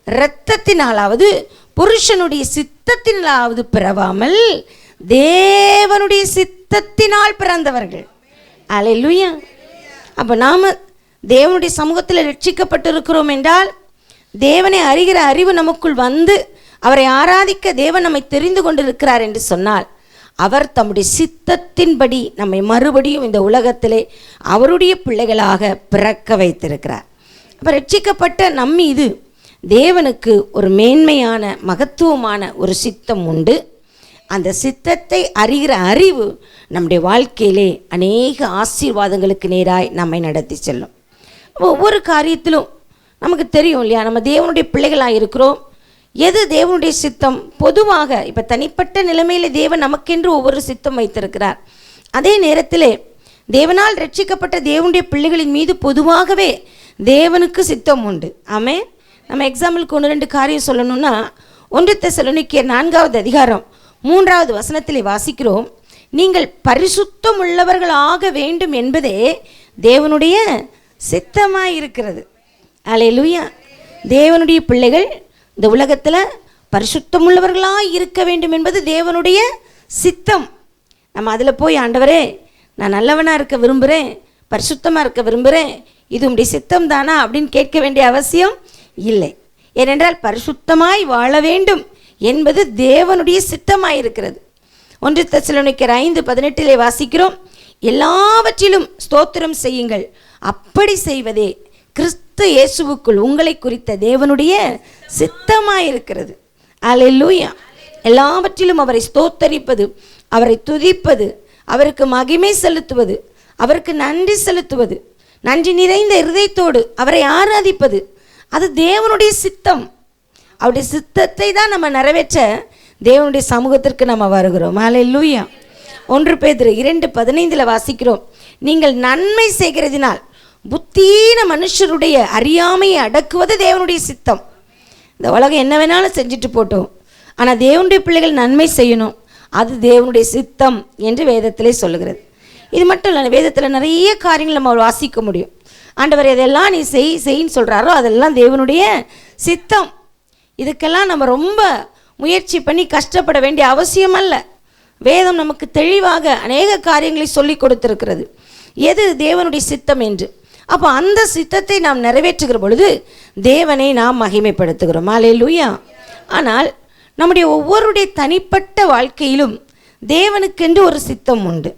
இரத்தத்தினாலாவது புருஷனுடைய சித்தத்தினாலாவது பிறவாமல் தேவனுடைய சித்தத்தினால் பிறந்தவர்கள். அல்லேலூயா. அப்போ நாம் தேவனுடைய சமூகத்தில் ரட்சிக்கப்பட்டிருக்கிறோம் என்றால் தேவனை அறிகிற அறிவு நமக்குள் வந்து அவரை ஆராதிக்க தேவன் நம்மை தெரிந்து கொண்டிருக்கிறார் என்று சொன்னால் அவர் தம்முடைய சித்தத்தின்படி நம்மை மறுபடியும் இந்த உலகத்திலே அவருடைய பிள்ளைகளாக பிறக்க வைத்திருக்கிறார். அப்போ ரட்சிக்கப்பட்ட நம்மீது தேவனுக்கு ஒரு மேன்மையான மகத்துவமான ஒரு சித்தம் உண்டு. அந்த சித்தத்தை அறிகிற அறிவு நம்முடைய வாழ்க்கையிலே அநேக ஆசீர்வாதங்களுக்கு நேராய் நம்மை நடத்தி செல்லும். ஒவ்வொரு காரியத்திலும் நமக்கு தெரியும் இல்லையா, நம்ம தேவனுடைய பிள்ளைகளாக இருக்கிறோம். எது தேவனுடைய சித்தம், பொதுவாக இப்போ தனிப்பட்ட நிலைமையில் தேவன் நமக்கென்று ஒவ்வொரு சித்தம் வைத்திருக்கிறார். அதே நேரத்தில் தேவனால் ரட்சிக்கப்பட்ட தேவனுடைய பிள்ளைகளின் மீது பொதுவாகவே தேவனுக்கு சித்தம் உண்டு. ஆமென். நம்ம எக்ஸாம்பிளுக்கு 1-2 காரியம் சொல்லணும்னா, 1 தெசலோனிக்கேயர் 4வது அதிகாரம் 3வது வசனத்தில் வாசிக்கிறோம், நீங்கள் பரிசுத்தம் உள்ளவர்களாக வேண்டும் என்பதே தேவனுடைய சித்தமாக இருக்கிறது. அல்லேலூயா. தேவனுடைய பிள்ளைகள் இந்த உலகத்தில் பரிசுத்தமுள்ளவர்களாக இருக்க வேண்டும் என்பது தேவனுடைய சித்தம். நம்ம அதில் போய் ஆண்டவரே நான் நல்லவனாக இருக்க விரும்புகிறேன், பரிசுத்தமாக இருக்க விரும்புகிறேன், இது உம்முடைய சித்தம் தானா அப்படின்னு கேட்க வேண்டிய அவசியம் இல்லை. ஏனென்றால் பரிசுத்தமாய் வாழ வேண்டும் என்பது தேவனுடைய சித்தமாய் இருக்கிறது. 1 தெசலோனிக்கேயர் 5:18 வாசிக்கிறோம், எல்லாவற்றிலும் ஸ்தோத்திரம் செய்யுங்கள், அப்படி செய்வதே கிறிஸ்து கிறிஸ்து இயேசுவுக்குள் உங்களை குறித்த தேவனுடைய சித்தமாயிருக்கிறது. அல்லேலூயா. எல்லாவற்றிலும் அவரை ஸ்தோத்தரிப்பது, அவரை துதிப்பது, அவருக்கு மகிமை செலுத்துவது, அவருக்கு நன்றி செலுத்துவது, நன்றி நிறைந்த இருதயத்தோடு அவரை ஆராதிப்பது, அது தேவனுடைய சித்தம். அவருடைய சித்தத்தை தான் நம்ம நிறைவேற்ற தேவனுடைய சமூகத்திற்கு நம்ம வருகிறோம். அல்லேலூயா. 1 பேதுரு 2:15 வாசிக்கிறோம், நீங்கள் நன்மை செய்கிறதினால் புத்தீன மனுஷருடைய அறியாமையை அடக்குவது தேவனுடைய சித்தம். இந்த உலகம் என்ன வேணாலும் செஞ்சுட்டு போட்டோம், ஆனால் தேவனுடைய பிள்ளைகள் நன்மை செய்யணும், அது தேவனுடைய சித்தம் என்று வேதத்திலே சொல்லுகிறது. இது மட்டும் இல்லை, வேதத்தில் நிறைய காரியங்கள் நம்ம வாசிக்க முடியும். ஆண்டவர் எதெல்லாம் நீ செய்யின்னு சொல்கிறாரோ அதெல்லாம் தேவனுடைய சித்தம். இதுக்கெல்லாம் நம்ம ரொம்ப முயற்சி பண்ணி கஷ்டப்பட வேண்டிய அவசியம் அல்ல. வேதம் நமக்கு தெளிவாக அநேக காரியங்களை சொல்லி கொடுத்திருக்கிறது, எது தேவனுடைய சித்தம் என்று. அப்போ அந்த சித்தத்தை நாம் நிறைவேற்றுகிற பொழுது தேவனை நாம் மகிமைப்படுத்துகிறோம். அல்லேலூயா. ஆனால் நம்முடைய ஒவ்வொருடைய தனிப்பட்ட வாழ்க்கையிலும் தேவனுக்கென்று ஒரு சித்தம் உண்டு.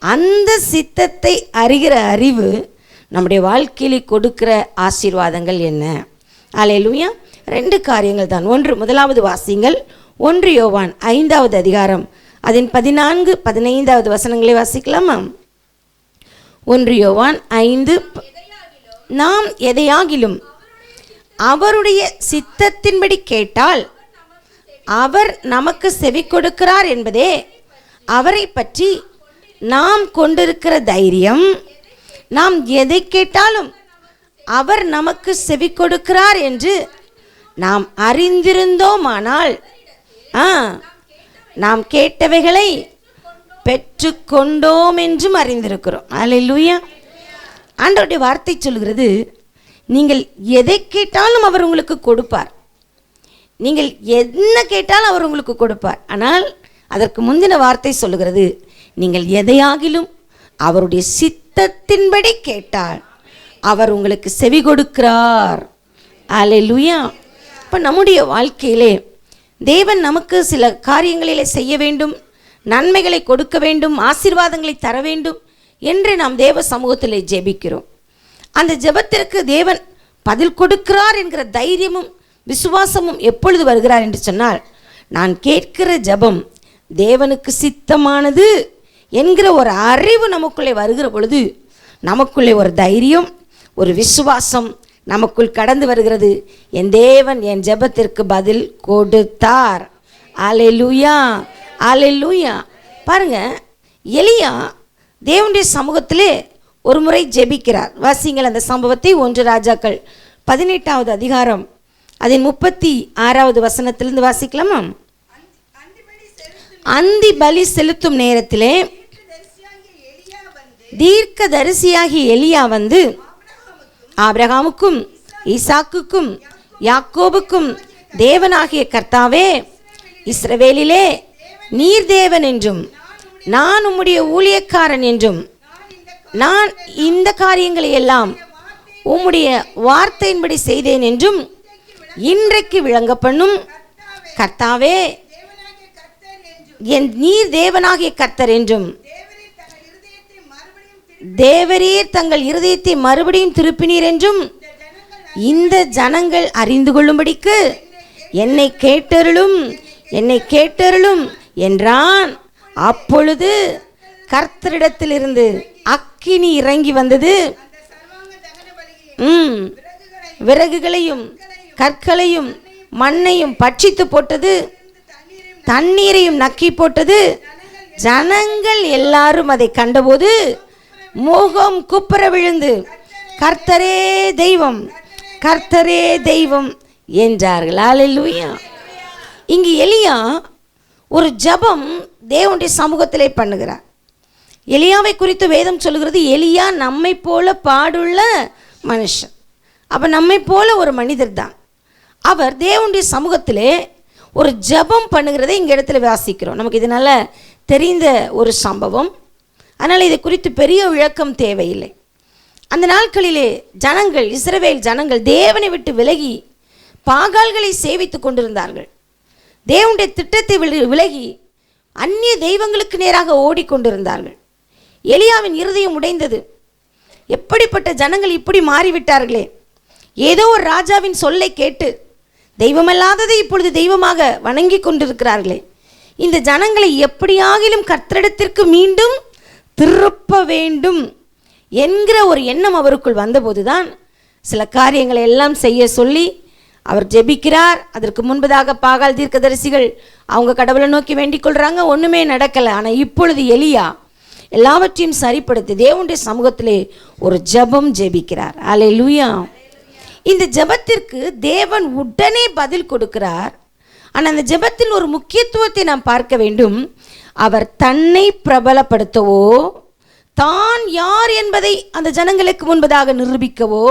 அந்த சித்தத்தை அறிகிற அறிவு நம்முடைய வாழ்க்கையிலே கொடுக்கிற ஆசீர்வாதங்கள் என்ன? அல்லேலூயா. 2 காரியங்கள் தான். முதலாவது வாசிங்கள் 1 யோவான் 5வது அதிகாரம் அதன் 14-15 வசனங்களை வாசிக்கலாமா? 1 யோவான் 5. நாம் எதையாகிலும் அவருடைய சித்தத்தின்படி கேட்டால் அவர் நமக்கு செவி கொடுக்கிறார் என்பதே அவரை பற்றி நாம் கொண்டிருக்கிற தைரியம். நாம் எதை கேட்டாலும் அவர் நமக்கு செவி கொடுக்கிறார் என்று நாம் அறிந்திருந்தோமானால் நாம் கேட்டவைகளை பெற்றுக்கொண்டோம் என்றும் அறிந்திருக்கிறோம். அல்லேலூயா. ஆண்டவருடைய வார்த்தை சொல்கிறது, நீங்கள் எதை கேட்டாலும் அவர் உங்களுக்கு கொடுப்பார். நீங்கள் என்ன கேட்டாலும் அவர் உங்களுக்கு கொடுப்பார். ஆனால் அதற்கு முந்தின வார்த்தை சொல்லுகிறது, நீங்கள் எதையாகிலும் அவருடைய சித்தத்தின்படி கேட்டால் அவர் உங்களுக்கு செவி கொடுக்கிறார். அல்லேலூயா. இப்போ நம்முடைய வாழ்க்கையிலே தேவன் நமக்கு சில காரியங்களிலே செய்ய வேண்டும், நன்மைகளை கொடுக்க வேண்டும், ஆசீர்வாதங்களை தர வேண்டும் என்று நாம் தேவ சமூகத்திலே ஜெபிக்கிறோம். அந்த ஜெபத்திற்கு தேவன் பதில் கொடுக்கிறார் என்கிற தைரியமும் விசுவாசமும் எப்பொழுது வருகிறார் என்று சொன்னால், நான் கேட்கிற ஜெபம் தேவனுக்கு சித்தமானது என்கிற ஒரு அறிவு நமக்குள்ளே வருகிற பொழுது நமக்குள்ளே ஒரு தைரியம், ஒரு விசுவாசம் நமக்குள் கடந்து வருகிறது. என் தேவன் என் ஜெபத்திற்கு பதில் கொடுத்தார். அல்லேலூயா. அல்லேலூயா. பாருங்க, எலியா தேவனுடைய சமூகத்திலே ஒரு முறை ஜெபிக்கிறார். வாசிங்கள் அந்த சம்பவத்தை. 1 ராஜாக்கள் 18வது அதிகாரம் அதன் 36வது வசனத்திலிருந்து வாசிக்கலாமா? அந்தி பலி செலுத்தும் நேரத்திலே தீர்க்கதரிசியாகிய எலியா வந்து ஆபிரகாமுக்கும் ஈசாக்குக்கும் யாக்கோபுக்கும் தேவனாகிய கர்த்தாவே, இஸ்ரவேலிலே நீர் தேவன் என்றும் நான் உம்முடைய ஊழியக்காரன் என்றும் நான் இந்த காரியங்களை எல்லாம் உம்முடைய வார்த்தையின்படி செய்தேன் என்றும் இன்றைக்கு விளங்க பண்ணும் கர்த்தாவே, என் நீர் தேவனாகிய கர்த்தர் என்றும் தேவரீர் தங்கள் இருதயத்தை மறுபடியும் திருப்பினீர் என்றும் இந்த ஜனங்கள் அறிந்து கொள்ளும்படிக்கு என்னை கேட்டருளும், என்னை கேட்டருளும் என்றான். அப்பொழுது கர்த்தரிடத்திலிருந்து அக்கினி இறங்கி வந்தது, விறகுகளையும் கற்களையும் மண்ணையும் பட்சித்து போட்டது, தண்ணீரையும் நக்கி போட்டது. ஜனங்கள் எல்லாரும் அதை கண்டபோது முகம் குப்புற விழுந்து கர்த்தரே தெய்வம், கர்த்தரே தெய்வம் என்றார்கள். அல்லேலூயா. இங்கு எலியா ஒரு ஜெபம் தேவனுடைய சமூகத்திலே பண்ணுகிறார். எலியாவை குறித்து வேதம் சொல்லுகிறது, எலியா நம்மை போல பாடுள்ள மனுஷன். அப்போ நம்மை போல ஒரு மனிதர் தான் அவர். தேவனுடைய சமூகத்திலே ஒரு ஜெபம் பண்ணுகிறதை இங்கே இடத்துல வாசிக்கிறோம். நமக்கு இதனால் தெரிந்த ஒரு சம்பவம், அதனால் இதை குறித்து பெரிய விளக்கம் தேவையில்லை. அந்த நாட்களிலே ஜனங்கள், இஸ்ரவேல் ஜனங்கள் தேவனை விட்டு விலகி பாகால்களை சேவித்து கொண்டிருந்தார்கள். தேவனுடைய திட்டத்தை விலகி அந்நிய தெய்வங்களுக்கு நேராக ஓடிக்கொண்டிருந்தார்கள். எலியாவின் இருதயம் உடைந்தது. எப்படிப்பட்ட ஜனங்கள் இப்படி மாறிவிட்டார்களே, ஏதோ ஒரு ராஜாவின் சொல்லை கேட்டு தெய்வமல்லாததை இப்பொழுது தெய்வமாக வணங்கி கொண்டிருக்கிறார்களே, இந்த ஜனங்களை எப்படியாகிலும் கர்த்தரிடத்திற்கு மீண்டும் திருப்ப வேண்டும் என்கிற ஒரு எண்ணம் அவருக்குள் வந்தபோதுதான் சில காரியங்களை எல்லாம் செய்ய சொல்லி அவர் ஜெபிக்கிறார். அதற்கு முன்பதாக பாகால் தீர்க்கதரிசிகள் அவங்க கடவுளை நோக்கி வேண்டிக் கொள்கிறாங்க, ஒன்றுமே நடக்கலை. ஆனால் இப்பொழுது எலியா எல்லாவற்றையும் சரிப்படுத்தி தேவனுடைய சமூகத்திலே ஒரு ஜெபம் ஜெபிக்கிறார். அல்லேலூயா. இந்த ஜெபத்திற்கு தேவன் உடனே பதில் கொடுக்கிறார். ஆனால் அந்த ஜெபத்தின் ஒரு முக்கியத்துவத்தை நாம் பார்க்க வேண்டும். அவர் தன்னை பிரபலப்படுத்தவோ தான் யார் என்பதை அந்த ஜனங்களுக்கு முன்பதாக நிரூபிக்கவோ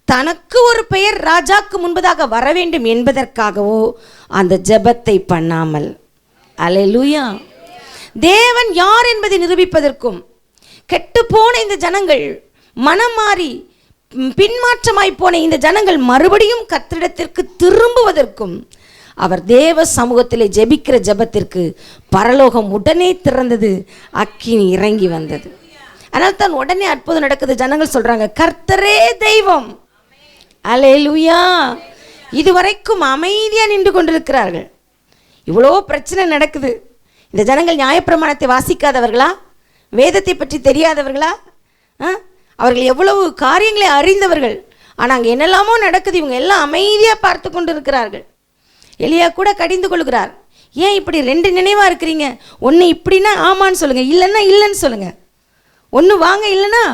தனக்கு ஒரு பெயர் ராஜாக்கு முன்பதாக வர வேண்டும் என்பதற்காகவோ அந்த ஜெபத்தை பண்ணாமல், அல்லேலூயா, தேவன் யார் என்பதை நிரூபிப்பதற்கும், கெட்டுப்போன இந்த ஜனங்கள் மனம் மாறி பின்மாற்றமாய் போன இந்த ஜனங்கள் மறுபடியும் கர்த்தரிடத்திற்கு திரும்புவதற்கும் அவர் தேவ சமூகத்திலே ஜெபிக்கிற ஜெபத்திற்கு பரலோகம் உடனே திறந்தது, அக்கினி இறங்கி வந்தது. அதனால் தான் உடனே அற்புதம் நடக்குது. ஜனங்கள் சொல்றாங்க, கர்த்தரே தெய்வம். அல்லேலூயா. இதுவரைக்கும் அமைதியாக நின்று கொண்டிருக்கிறார்கள். இவ்வளோ பிரச்சனை நடக்குது. இந்த ஜனங்கள் நியாயப்பிரமாணத்தை வாசிக்காதவர்களா? வேதத்தை பற்றி தெரியாதவர்களா? அவர்கள் எவ்வளவு காரியங்களை அறிந்தவர்கள். ஆனால் அங்கே என்னெல்லாமோ நடக்குது. இவங்க எல்லாம் அமைதியாக பார்த்து கொண்டு இருக்கிறார்கள். எலியா கூட கடிந்து கொள்கிறார். ஏன் இப்படி ரெண்டு நினைவாக இருக்கிறீங்க? ஒன்று இப்படின்னா ஆமான்னு சொல்லுங்கள், இல்லைன்னா இல்லைன்னு சொல்லுங்கள். ஒன்று வாங்க, இல்லைன்னா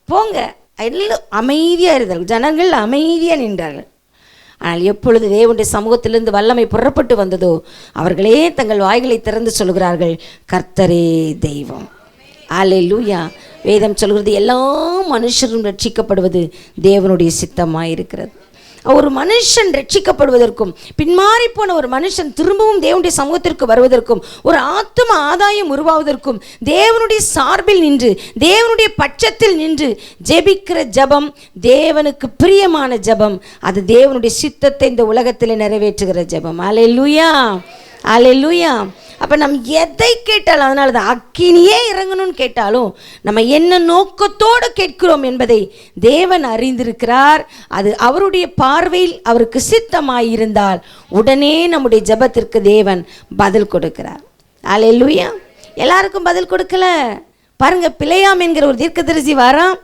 போங்க. எல்லாம் அமைதியாக இருந்தார்கள். ஜனங்கள் அமைதியாக நின்றார்கள். ஆனால் எப்பொழுது தேவனுடைய சமூகத்திலிருந்து வல்லமை புறப்பட்டு வந்ததோ அவர்களே தங்கள் வாய்களை திறந்து சொல்கிறார்கள், கர்த்தரே தெய்வம். அல்லேலூயா. வேதம் சொல்கிறது எல்லா மனுஷரும் ரட்சிக்கப்படுவது தேவனுடைய சித்தமாக இருக்கிறது. ஒரு மனுஷன் ரட்சிக்கப்படுவதற்கும் பின்மாறி போன ஒரு மனுஷன் திரும்பவும் தேவனுடைய சமூகத்திற்கு வருவதற்கும் ஒரு ஆத்தும ஆதாயம் உருவாவதற்கும் தேவனுடைய சார்பில் நின்று தேவனுடைய பட்சத்தில் நின்று ஜெபிக்கிற ஜெபம் தேவனுக்கு பிரியமான ஜெபம். அது தேவனுடைய சித்தத்தை இந்த உலகத்தில் நிறைவேற்றுகிற ஜெபம். அல்லேலூயா, அல்லேலூயா. அப்போ நம்ம எதை கேட்டாலும், அதனால தான் அக்கினியே இறங்கணும்னு கேட்டாலும் நம்ம என்ன நோக்கத்தோடு கேட்கிறோம் என்பதை தேவன் அறிந்திருக்கிறார். அது அவருடைய பார்வையில் அவருக்கு சித்தமாயிருந்தால் உடனே நம்முடைய ஜெபத்திற்கு தேவன் பதில் கொடுக்கிறார். அல்லேலூயா. எல்லாருக்கும் பதில் கொடுக்கல பாருங்க. பிலேயாம் என்கிற ஒரு தீர்க்கதரிசி வரான்.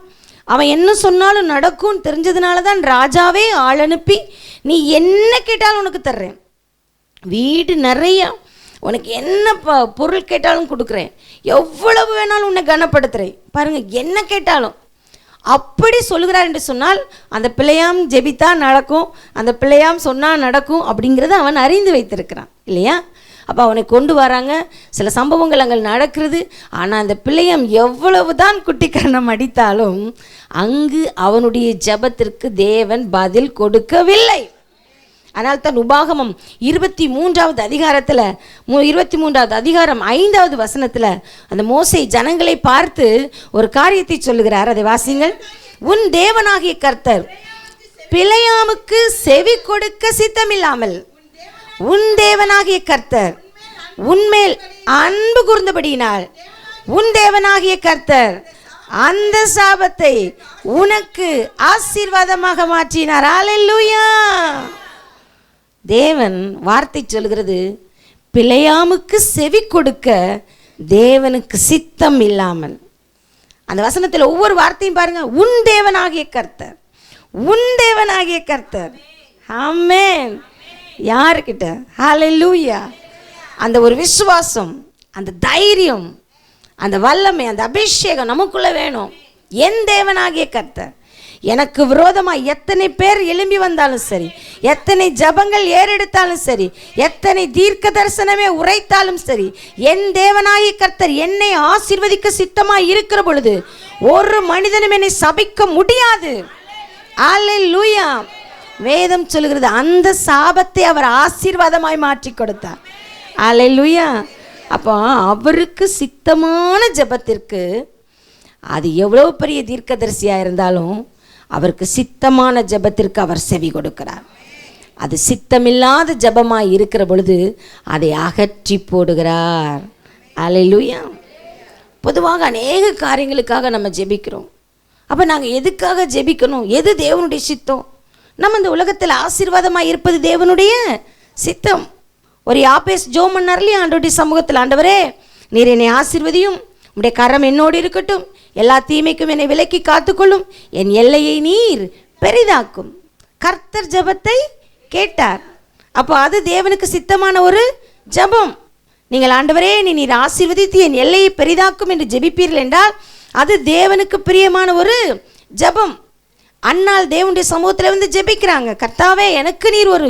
அவன் என்ன சொன்னாலும் நடக்கும்னு தெரிஞ்சதுனால தான் ராஜாவே ஆள் அனுப்பி, நீ என்ன கேட்டாலும் உனக்கு தர்றேன், வீடு நிறைய, உனக்கு என்ன பொருள் கேட்டாலும் கொடுக்குறேன், எவ்வளவு வேணாலும் உன்னை கனப்படுத்துகிறேன், பாருங்கள் என்ன கேட்டாலும் அப்படி சொல்லுகிறார் என்று சொன்னால் அந்த பிள்ளையாம் ஜெபித்தா நடக்கும், அந்த பிள்ளையாம் சொன்னால் நடக்கும் அப்படிங்கிறத அவன் அறிந்து வைத்திருக்கிறான் இல்லையா? அப்போ அவனை கொண்டு வராங்க. சில சம்பவங்கள் அங்கே நடக்கிறது. ஆனால் அந்த பிள்ளையாம் எவ்வளவு தான் குட்டிக்கரணம் அடித்தாலும் அங்கு அவனுடைய ஜெபத்திற்கு தேவன் பதில் கொடுக்கவில்லை. அதனால் தான் உபாகமம் 23வது அதிகாரத்தில் 23வது அதிகாரம் 5வது வசனத்தில் அந்த மோசே ஜனங்களை பார்த்து ஒரு காரியத்தை சொல்லுகிறார். அதை வாசிங்கள். உன் தேவனாகிய கர்த்தர் பிலேயாமுக்கு செவி கொடுக்க சித்தமில்லாமல் உன் தேவனாகிய கர்த்தர் உன்மேல் அன்பு கூர்ந்தபடியினால் உன் தேவனாகிய கர்த்தர் அந்த சாபத்தை உனக்கு ஆசீர்வாதமாக மாற்றினார். அல்லேலூயா. தேவன் வார்த்தை சொல்கிறது, பிலேயாமுக்கு செவி கொடுக்க தேவனுக்கு சித்தம் இல்லாமல். அந்த வசனத்தில் ஒவ்வொரு வார்த்தையும் பாருங்க. உன் தேவனாகிய கர்த்தர், உன் தேவனாகிய கர்த்தர். ஆமென். யாருக்கிட்ட? ஹல்லேலூயா. அந்த ஒரு விசுவாசம், அந்த தைரியம், அந்த வல்லமை, அந்த அபிஷேகம் நமக்குள்ள வேணும். என் தேவனாகிய கர்த்தர். எனக்கு விரோதமாக எத்தனை பேர் எழும்பி வந்தாலும் சரி, எத்தனை ஜபங்கள் ஏறெடுத்தாலும் சரி, எத்தனை தீர்க்க தரிசனமே உரைத்தாலும் சரி, என் தேவனாகிய கர்த்தர் என்னை ஆசீர்வதிக்க சித்தமாக இருக்கிற பொழுது ஒரு மனிதனும் என்னை சபிக்க முடியாது. அல்லேலூயா. வேதம் சொல்கிறது அந்த சாபத்தை அவர் ஆசீர்வாதமாய் மாற்றி கொடுத்தார். அல்லேலூயா. அப்போ அவருக்கு சித்தமான ஜெபத்திற்கு அது எவ்வளோ பெரிய தீர்க்கதரிசியாக இருந்தாலும் அவருக்கு சித்தமான ஜெபத்திற்கு அவர் செவி கொடுக்கிறார். அது சித்தமில்லாத ஜெபமாய் இருக்கிற பொழுது அதை அகற்றி போடுகிறார். அல்லேலூயா. பொதுவாக அநேக காரியங்களுக்காக நம்ம ஜெபிக்கிறோம். அப்போ நாங்கள் எதுக்காக ஜெபிக்கணும்? எது தேவனுடைய சித்தம்? நம்ம இந்த உலகத்தில் ஆசீர்வாதமாக இருப்பது தேவனுடைய சித்தம். ஒரு யாபேஸ் ஜெபம் பண்ணார்லையே ஆண்டவருடைய சமூகத்தில், ஆண்டவரே நீர் என்னை ஆசீர்வதியும், உம்முடைய கரம் என்னோடு இருக்கட்டும், எல்லா தீமைக்கும் என்னை விலக்கி காத்துக்கொள்ளும், என் எல்லையை நீர் பெரிதாக்கும். கர்த்தர் ஜெபத்தை கேட்டார். அப்போ அது தேவனுக்கு சித்தமான ஒரு ஜெபம். நீங்கள் ஆண்டவரே நீர் ஆசீர்வதித்து என் எல்லையை பெரிதாக்கும் என்று ஜெபிப்பீர்கள் என்றால் அது தேவனுக்கு பிரியமான ஒரு ஜெபம். அன்னாள் தேவனுடைய சமூகத்தில் வந்து ஜெபிக்கிறாங்க, கர்த்தாவே எனக்கு நீர் ஒரு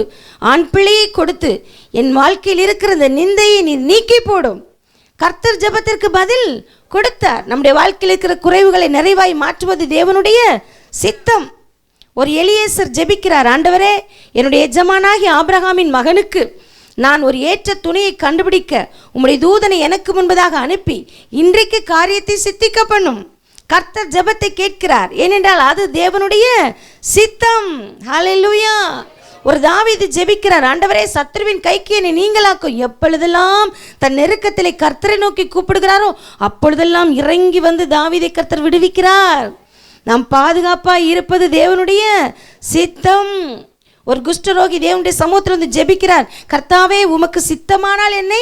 ஆண் பிள்ளையை கொடுத்து என் வாழ்க்கையில் இருக்கிற இந்த நிந்தையை நீர் நீக்கி போடும். கர்த்தர் ஜெபத்திற்கு பதில் கொடுத்தார். நம்முடைய வாழ்க்கையில் இருக்கிற குறைவுகளை நிறைவாய் மாற்றுவது தேவனுடைய சித்தம். ஒரு எலியேசர் ஜெபிக்கிறார், ஆண்டவரே என்னுடைய எஜமானாகிய ஆபிரகாமின் மகனுக்கு நான் ஒரு ஏற்ற துணையை கண்டுபிடிக்க உம்முடைய தூதனை எனக்கு முன்பதாக அனுப்பி இன்றைக்கு காரியத்தை சித்திக்க பண்ணும். கர்த்தர் ஜெபத்தை கேட்கிறார், ஏனென்றால் அது தேவனுடைய சித்தம். ஹல்லேலூயா. ஒரு தாவீது ஜெபிக்கிறார், ஆண்டவரே சத்ருவின் கைக்கு என்னை நீங்களாக்கும். எப்பொழுதெல்லாம் தன் நெருக்கத்திலே கர்த்தரை நோக்கி கூப்பிடுகிறாரோ அப்பொழுதெல்லாம் இறங்கி வந்து தாவீதை கர்த்தர் விடுவிக்கிறார். நாம் பாதுகாப்பாக இருப்பது தேவனுடைய சித்தம். ஒரு குஷ்டரோகி தேவனுடைய சமூகத்தில் வந்து ஜெபிக்கிறார், கர்த்தாவே உமக்கு சித்தமானால் என்னை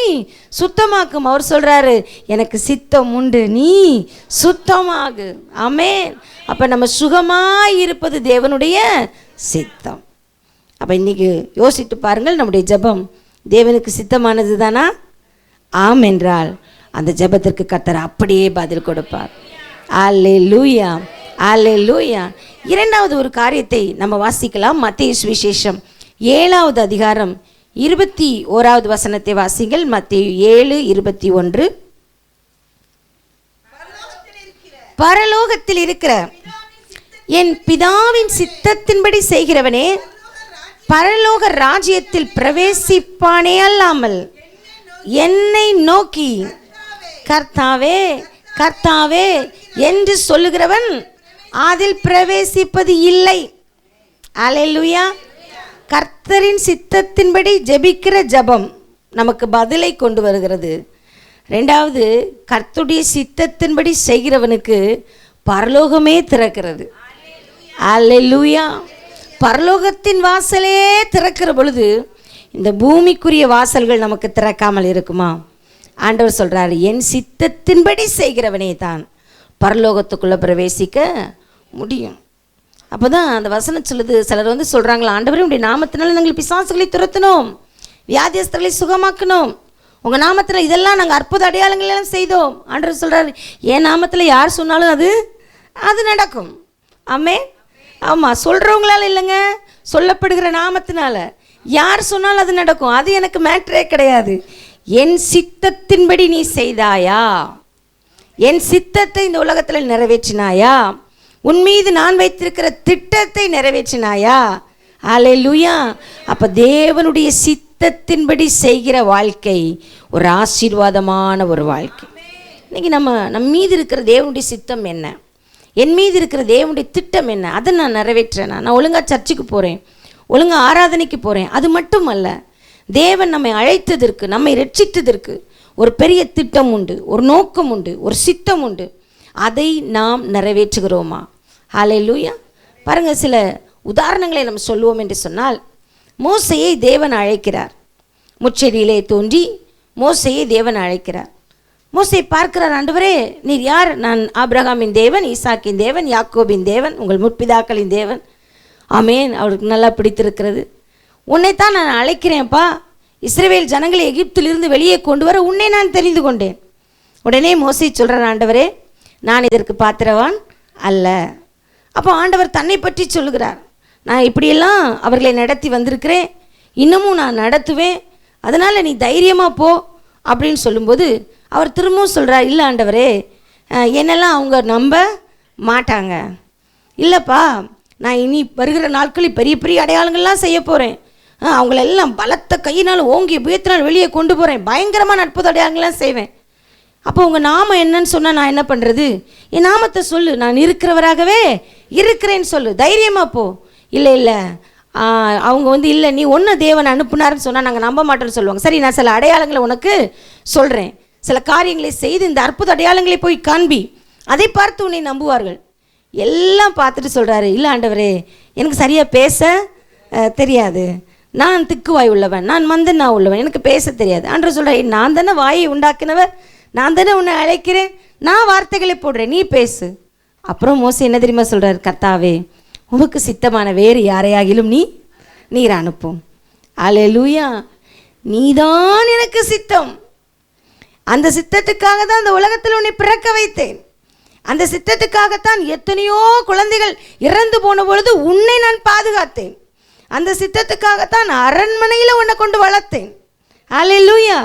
சுத்தமாக்கும். அவர் சொல்றாரு, எனக்கு சித்தம் உண்டு, நீ சுத்தமாகு. ஆமென். அப்ப நம்ம சுகமாய் இருப்பது தேவனுடைய சித்தம். அப்ப இன்னைக்கு யோசித்து பாருங்கள், நம்முடைய ஜெபம் தேவனுக்கு சித்தமானது தானா? ஆம் என்றால் அந்த ஜெபத்திற்கு கர்த்தர் அப்படியே பதில் கொடுப்பார். அல்லேலூயா, அல்லேலூயா. இரண்டாவது ஒரு காரியத்தை நம்ம வாசிக்கலாம். மத்தேயு சுவிசேஷம் 7வது அதிகாரம் 21வது வசனத்தை வாசிங்கள். மத்தேயு 7:21. பரலோகத்தில் இருக்கிற என் பிதாவின் சித்தத்தின்படி செய்கிறவனே பரலோக ராஜ்யத்தில் பிரவேசிப்பானே அல்லாமல் என்னை நோக்கி கர்த்தாவே கர்த்தாவே என்று சொல்லுகிறவன் அதில் பிரவேசிப்பது இல்லை. அல்லேலூயா. கர்த்தரின் சித்தத்தின்படி ஜெபிக்கிற ஜெபம் நமக்கு பதிலை கொண்டு வருகிறது. ரெண்டாவது, கர்த்தருடைய சித்தத்தின்படி செய்கிறவனுக்கு பரலோகமே திறக்கிறது. அல்லேலூயா. பரலோகத்தின் வாசலே திறக்கிற பொழுது இந்த பூமிக்குரிய வாசல்கள் நமக்கு திறக்காமல் இருக்குமா? ஆண்டவர் சொல்றாரு, என் சித்தத்தின்படி செய்கிறவனே தான் பரலோகத்துக்குள்ளே பிரவேசிக்க முடியும். அப்போ தான் அந்த வசனம் சொல்லுது, சிலர் வந்து சொல்கிறாங்களா, ஆண்டவரே உடைய நாமத்தினால நாங்கள் பிசாசுகளை துரத்தினோம், வியாதியஸ்தர்களை சுகமாக்கணும், உங்கள் நாமத்தில் இதெல்லாம் நாங்கள் அற்புத அடையாளங்கள் எல்லாம் செய்தோம். ஆண்டவர் சொல்கிறாரு, என் நாமத்தில் யார் சொன்னாலும் அது நடக்கும். ஆமென். ஆமாம், சொல்கிறவங்களால இல்லைங்க, சொல்லப்படுகிற நாமத்தினால யார் சொன்னாலும் அது நடக்கும். அது எனக்கு மேட்டரே கிடையாது. என் சித்தத்தின்படி நீ செய்தாயா? என் சித்தத்தை இந்த உலகத்தில் நிறைவேற்றினாயா? உன் மீது நான் வைத்திருக்கிற திட்டத்தை நிறைவேற்றினாயா? அல்லேலூயா. அப்போ தேவனுடைய சித்தத்தின்படி செய்கிற வாழ்க்கை ஒரு ஆசீர்வாதமான ஒரு வாழ்க்கை. இன்னைக்கு நம்ம மீது இருக்கிற தேவனுடைய சித்தம் என்ன, என் மீது இருக்கிற தேவனுடைய திட்டம் என்ன, அதை நான் நிறைவேற்றேனா? நான் ஒழுங்காக சர்ச்சுக்கு போகிறேன், ஒழுங்காக ஆராதனைக்கு போகிறேன், அது மட்டும் அல்ல, தேவன் நம்மை அழைத்ததற்கு, நம்மை ரட்சித்ததற்கு ஒரு பெரிய திட்டம் உண்டு, ஒரு நோக்கம் உண்டு, ஒரு சித்தம் உண்டு. அதை நாம் நிறைவேற்றுகிறோமா? ஹல்லேலூயா. பாருங்கள், சில உதாரணங்களை நம்ம சொல்லுவோம் என்று சொன்னால், மோசேயை தேவன் அழைக்கிறார். முச்செடியிலே தோன்றி மோசேயை தேவன் அழைக்கிறார். மோசே பார்க்கிறார், ஆண்டவரே நீர் யார்? நான் ஆபிரகாமின் தேவன், ஈசாக்கின் தேவன், யாக்கோபின் தேவன், உங்கள் முற்பிதாக்களின் தேவன். ஆமேன். அவருக்கு நல்லா பிடித்திருக்கிறது. உன்னைத்தான் நான் அழைக்கிறேன்ப்பா, இஸ்ரவேல் ஜனங்களை எகிப்திலிருந்து வெளியே கொண்டு வர உன்னை நான் தெரிந்து கொண்டேன். உடனே மோசே சொல்கிறார், ஆண்டவரே நான் இதற்கு பாத்திரவான் அல்ல. அப்போ ஆண்டவர் தன்னை பற்றி சொல்லுகிறார், நான் இப்படியெல்லாம் அவர்களை நடத்தி வந்திருக்கிறேன், இன்னமும் நான் நடத்துவேன், அதனால் நீ தைரியமாக போ அப்படின்னு சொல்லும்போது அவர் திரும்பவும் சொல்கிறார், இல்லை ஆண்டவரே என்னெல்லாம் அவங்க நம்ப மாட்டாங்க. இல்லைப்பா, நான் இனி வருகிற நாட்களில் பெரிய பெரிய அடையாளங்கள்லாம் செய்ய போகிறேன், அவங்களெல்லாம் பலத்த கையினால் ஓங்கிய புயத்தினால் வெளியே கொண்டு போகிறேன், பயங்கரமான அற்புத அடையாளங்கள்லாம் செய்வேன். அப்போ உங்கள் நாமம் என்னன்னு சொன்னால் நான் என்ன பண்ணுறது? என் நாமத்தை சொல்லு, நான் இருக்கிறவராகவே இருக்கிறேன்னு சொல்லு, தைரியமாக போ. இல்லை இல்லை அவங்க வந்து இல்லை நீ ஒன்று தேவனை அனுப்புனாருன்னு சொன்னால் நாங்கள் நம்ப மாட்டோன்னு சொல்லுவாங்க. சரி, நான் சில அடையாளங்களை உனக்கு சொல்கிறேன், சில காரியங்களை செய்து இந்த அற்புத அடையாளங்களை போய் காண்பி, அதை பார்த்து உன்னை நம்புவார்கள். எல்லாம் பார்த்துட்டு சொல்கிறாரு, இல்லை ஆண்டவரே எனக்கு சரியாக பேச தெரியாது, நான் திக்குவாய் உள்ளவன், நான் மந்தனா உள்ளவன், எனக்கு பேச தெரியாது. ஆண்டவர் சொல்கிறேன், நான் தானே வாயை உண்டாக்கினவர், நான் தானே உன்னை அழைக்கிறேன், நான் வார்த்தைகளை போடுறேன், நீ பேசு. அப்புறம் மோசே என்ன தெரியுமா சொல்கிறார்? கர்த்தாவே, உமக்கு சித்தமான வேறு யாரையாகிலும் நீர் அனுப்பும். அல்லேலூயா. நீதான் எனக்கு சித்தம். அந்த சித்தத்துக்காக தான் அந்த உலகத்தில் உன்னை பிறக்க வைத்தேன். அந்த சித்தத்துக்காகத்தான் எத்தனையோ குழந்தைகள் இறந்து போன பொழுது உன்னை நான் பாதுகாத்தேன். அந்த சித்தத்துக்காகத்தான் அரண்மனையில் உன்னை கொண்டு வளர்த்தேன். அல்லேலூயா.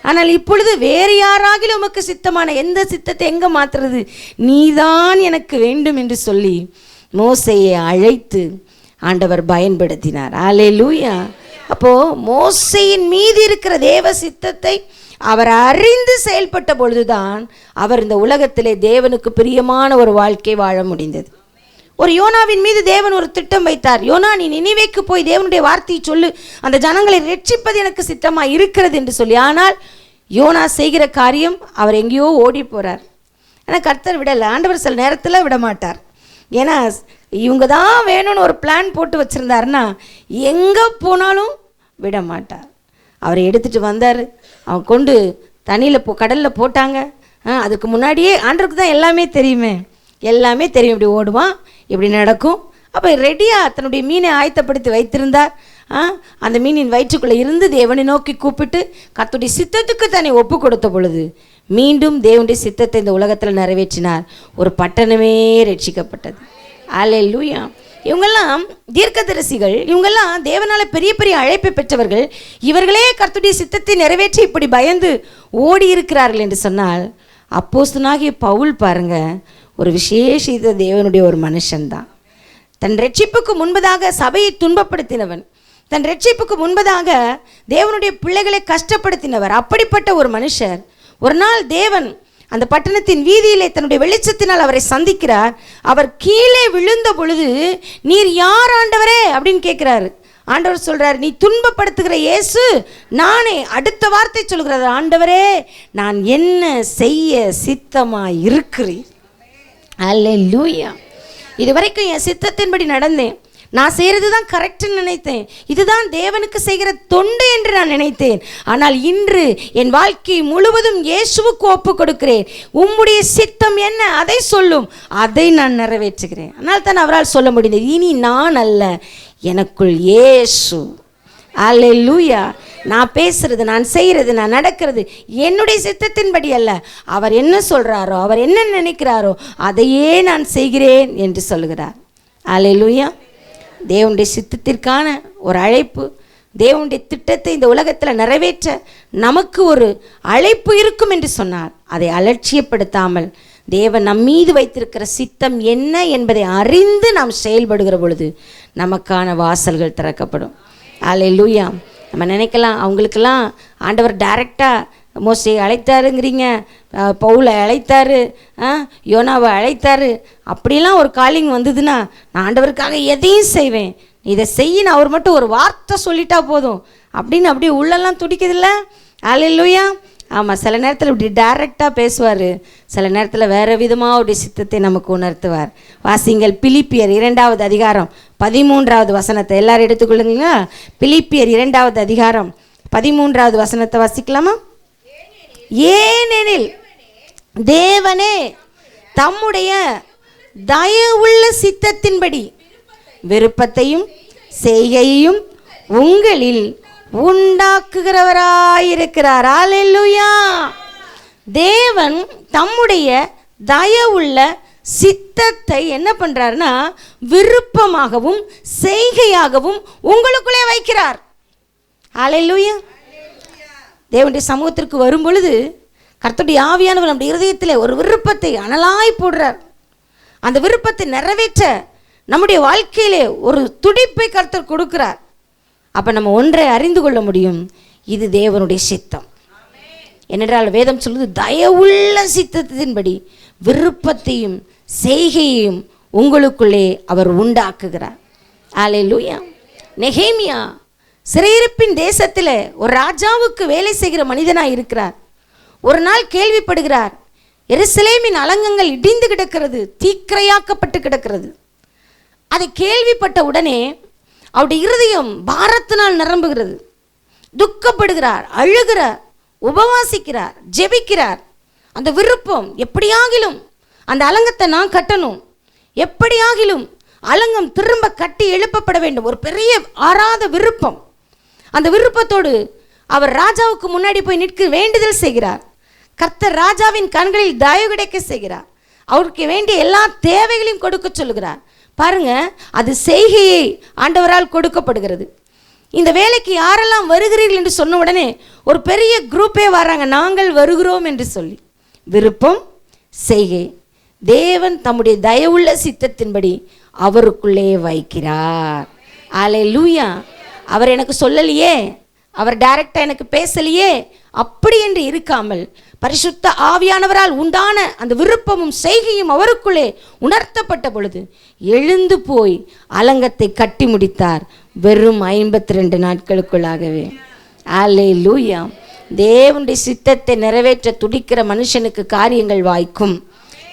ஆனால் இப்பொழுது வேறு யாராகிலும் உமக்கு சித்தமான எந்த சித்தத்தை எங்கே மாற்றுறது? நீதான் எனக்கு வேண்டும் என்று சொல்லி மோசேயை அழைத்து ஆண்டவர் பயன்படுத்தினார். அல்லேலூயா. அப்போது மோசேயின் மீது இருக்கிற தேவ சித்தத்தை அவர் அறிந்து செயல்பட்ட பொழுதுதான் அவர் இந்த உலகத்திலே தேவனுக்கு பிரியமான ஒரு வாழ்க்கை வாழ முடிந்தது. ஒரு யோனாவின் மீது தேவன் ஒரு திட்டம் வைத்தார். யோனா, நீ நினிவேக்கு போய் தேவனுடைய வார்த்தையை சொல்லு, அந்த ஜனங்களை ரட்சிப்பது எனக்கு சித்தமாக இருக்கிறது என்று சொல்லி. ஆனால் யோனா செய்கிற காரியம், அவர் எங்கேயோ ஓடி போகிறார். ஆனால் கர்த்தர் விடலை. ஆண்டவர் சில நேரத்தில் விட மாட்டார். ஏன்னா இவங்க தான் வேணும்னு ஒரு பிளான் போட்டு வச்சுருந்தாருன்னா எங்கே போனாலும் விட மாட்டார். அவரை எடுத்துகிட்டு வந்தார். அவன் கொண்டு தண்ணியில் கடலில் போட்டாங்க. அதுக்கு முன்னாடியே ஆண்டவருக்கு தான் எல்லாமே தெரியுமே, எல்லாமே தெரியும். இப்படி ஓடுவான், இப்படி நடக்கும். அப்போ ரெடியாக தன்னுடைய மீனை ஆயத்தப்படுத்தி வைத்திருந்தார். அந்த மீனின் வயிற்றுக்குள்ளே இருந்து தேவனை நோக்கி கூப்பிட்டு கர்த்தருடைய சித்தத்துக்கு தன்னை ஒப்பு கொடுத்த பொழுது மீண்டும் தேவனுடைய சித்தத்தை இந்த உலகத்தில் நிறைவேற்றினார். ஒரு பட்டணமே ரட்சிக்கப்பட்டது. அல்லேலூயா. இவங்கெல்லாம் தீர்க்கதரிசிகள், இவங்கெல்லாம் தேவனால் பெரிய பெரிய அழைப்பை பெற்றவர்கள். இவர்களே கர்த்தருடைய சித்தத்தை நிறைவேற்றி இப்படி பயந்து ஓடி இருக்கிறார்கள் என்று சொன்னால், அப்போஸ்தலனாகிய பவுல் பாருங்க, ஒரு விசேஷ தேவனுடைய ஒரு மனுஷன்தான். தன் ரட்சிப்புக்கு முன்பதாக சபையை துன்பப்படுத்தினவன், தன் ரட்சிப்புக்கு முன்பதாக தேவனுடைய பிள்ளைகளை கஷ்டப்படுத்தினவர். அப்படிப்பட்ட ஒரு மனுஷர் ஒரு நாள் தேவன் அந்த பட்டணத்தின் வீதியிலே தன்னுடைய வெளிச்சத்தினால் அவரை சந்திக்கிறார். அவர் கீழே விழுந்த பொழுது, நீர் யார் ஆண்டவரே அப்படின்னு கேட்குறாரு. ஆண்டவர் சொல்கிறார், நீ துன்பப்படுத்துகிற இயேசு நானே. அடுத்த வார்த்தை சொல்கிறார், ஆண்டவரே, நான் என்ன செய்ய சித்தமாக இருக்கிறேன். அல்லேலூயா. இதுவரைக்கும் என் சித்தத்தின்படி நடந்தேன், நான் செய்கிறது தான் கரெக்டுன்னு நினைத்தேன், இதுதான் தேவனுக்கு செய்கிற தொண்டு என்று நான் நினைத்தேன். ஆனால் இன்று என் வாழ்க்கை முழுவதும் இயேசுவுக்கு ஒப்பு கொடுக்கிறேன். உம்முடைய சித்தம் என்ன அதை சொல்லும், அதை நான் நிறைவேற்றுகிறேன். அதனால் தான் அவரால் சொல்ல முடிந்தது, இனி நான் அல்ல, எனக்குள் இயேசு. அல்லேலூயா. நான் பேசுறது, நான் செய்கிறது, நான் நடக்கிறது என்னுடைய சித்தத்தின்படி அல்ல, அவர் என்ன சொல்கிறாரோ, அவர் என்ன நினைக்கிறாரோ அதையே நான் செய்கிறேன் என்று சொல்கிறார். அல்லேலூயா. தேவனுடைய சித்தத்திற்கான ஒரு அழைப்பு, தேவனுடைய திட்டத்தை இந்த உலகத்தில் நிறைவேற்ற நமக்கு ஒரு அழைப்பு இருக்கும் என்று சொன்னார். அதை அலட்சியப்படுத்தாமல் தேவன் நம் மீது வைத்திருக்கிற சித்தம் என்ன என்பதை அறிந்து நாம் செயல்படுகிற பொழுது நமக்கான வாசல்கள் திறக்கப்படும். அல்லேலூயா. நம்ம நினைக்கலாம், அவங்களுக்கெல்லாம் ஆண்டவர் டைரெக்டாக மோசே அழைத்தாருங்கிறீங்க, பவுலை அழைத்தாரு, யோனாவை அழைத்தாரு, அப்படிலாம் ஒரு காலிங் வந்ததுன்னா நான் ஆண்டவருக்காக எதையும் செய்வேன், இதை செய்யின்னு அவர் மட்டும் ஒரு வார்த்தை சொல்லிட்டா போதும் அப்படின்னு அப்படியே உள்ளெல்லாம் துடிக்குதில்ல. அல்லேலூயா. ஆமாம், சில நேரத்தில் இப்படி டைரெக்டாக பேசுவார், சில நேரத்தில் வேறு விதமாக அவருடைய சித்தத்தை நமக்கு உணர்த்துவார். வாசிங்கள் பிலிப்பியர் 2வது அதிகாரம் 13வது வசனத்தை எல்லாரும் எடுத்துக்கொள்ளுங்களா. பிலிப்பியர் 2வது அதிகாரம் 13வது வசனத்தை வாசிக்கலாமா? ஏனெனில் தேவனே தம்முடைய தயவுள்ள சித்தத்தின்படி விருப்பத்தையும் செய்கையையும் உங்களில் உண்டாக்குகிறவராயிருக்கிறார். அல்லேலூயா. தேவன் தம்முடைய தயவுள்ள சித்தத்தை என்ன பண்றாருன்னா விருப்பமாகவும் செய்கையாகவும் உங்களுக்குள்ளே வைக்கிறார். அல்லேலூயா. தேவனுடைய சமூகத்திற்கு வரும் பொழுது கர்த்தருடைய ஆவியானவர் நம்முடைய இருதயத்திலே ஒரு விருப்பத்தை அனலாய் போடுறார். அந்த விருப்பத்தை நிறைவேற்ற நம்முடைய வாழ்க்கையிலே ஒரு துடிப்பை கர்த்தர் கொடுக்கிறார். அப்போ நம்ம ஒன்றை அறிந்து கொள்ள முடியும், இது தேவனுடைய சித்தம். ஏனென்றால் வேதம் சொல்லுது, தயவுள்ள சித்தத்தின்படி விருப்பத்தையும் செய்கையையும் உங்களுக்குள்ளே அவர் உண்டாக்குகிறார். அல்லேலூயா. நெகேமியா சிறையிருப்பின் தேசத்தில் ஒரு ராஜாவுக்கு வேலை செய்கிற மனிதனாக இருக்கிறார். ஒரு நாள் கேள்விப்படுகிறார், எருசலேமின் அலங்கங்கள் இடிந்து கிடக்கிறது, தீக்கிரையாக்கப்பட்டு கிடக்கிறது. அதை கேள்விப்பட்ட உடனே அவருடைய இருதயம் பாரத்தினால் நிரம்புகிறது. துக்கப்படுகிறார், அழுகிறார், உபவாசிக்கிறார், ஜெபிக்கிறார். அந்த விருப்பம், எப்படியாகிலும் அந்த அலங்கத்தை நான் கட்டணும், எப்படியாகிலும் அலங்கம் திரும்ப கட்டி எழுப்பப்பட வேண்டும், ஒரு பெரிய ஆறாத விருப்பம். அந்த விருப்பத்தோடு அவர் ராஜாவுக்கு முன்னாடி போய் நிற்க வேண்டுதல் செய்கிறார். கர்த்தர் ராஜாவின் கண்களில் தயவு கிடைக்க செய்கிறார். அவருக்கு வேண்டிய எல்லா தேவைகளையும் கொடுக்க சொல்லுகிறார். பாருங்க, அது செய்கையை ஆண்டவரால் கொடுக்கப்படுகிறது. இந்த வேலைக்கு யாரெல்லாம் வருகிறீர்கள் என்று சொன்ன உடனே ஒரு பெரிய குரூப்பே வராங்க, நாங்கள் வருகிறோம் என்று சொல்லி. விருப்பம், செய்கை, தேவன் தம்முடைய தயவுள்ள சித்தத்தின்படி அவருக்குள்ளே வைக்கிறார். அல்லேலூயா. அவர் எனக்கு சொல்லலையே, அவர் டைரக்டாக எனக்கு பேசலையே, அப்படி என்று இருக்காமல் பரிசுத்த ஆவியானவரால் உண்டான அந்த விருப்பமும் செய்கையும் அவருக்குள்ளே உணர்த்தப்பட்ட பொழுது எழுந்து போய் அலங்கத்தை கட்டி முடித்தார், வெறும் 52 நாட்களுக்குள்ளாகவே. அல்லேலூயா. தேவனுடைய சித்தத்தை நிறைவேற்ற துடிக்கிற மனுஷனுக்கு காரியங்கள் வாய்க்கும்,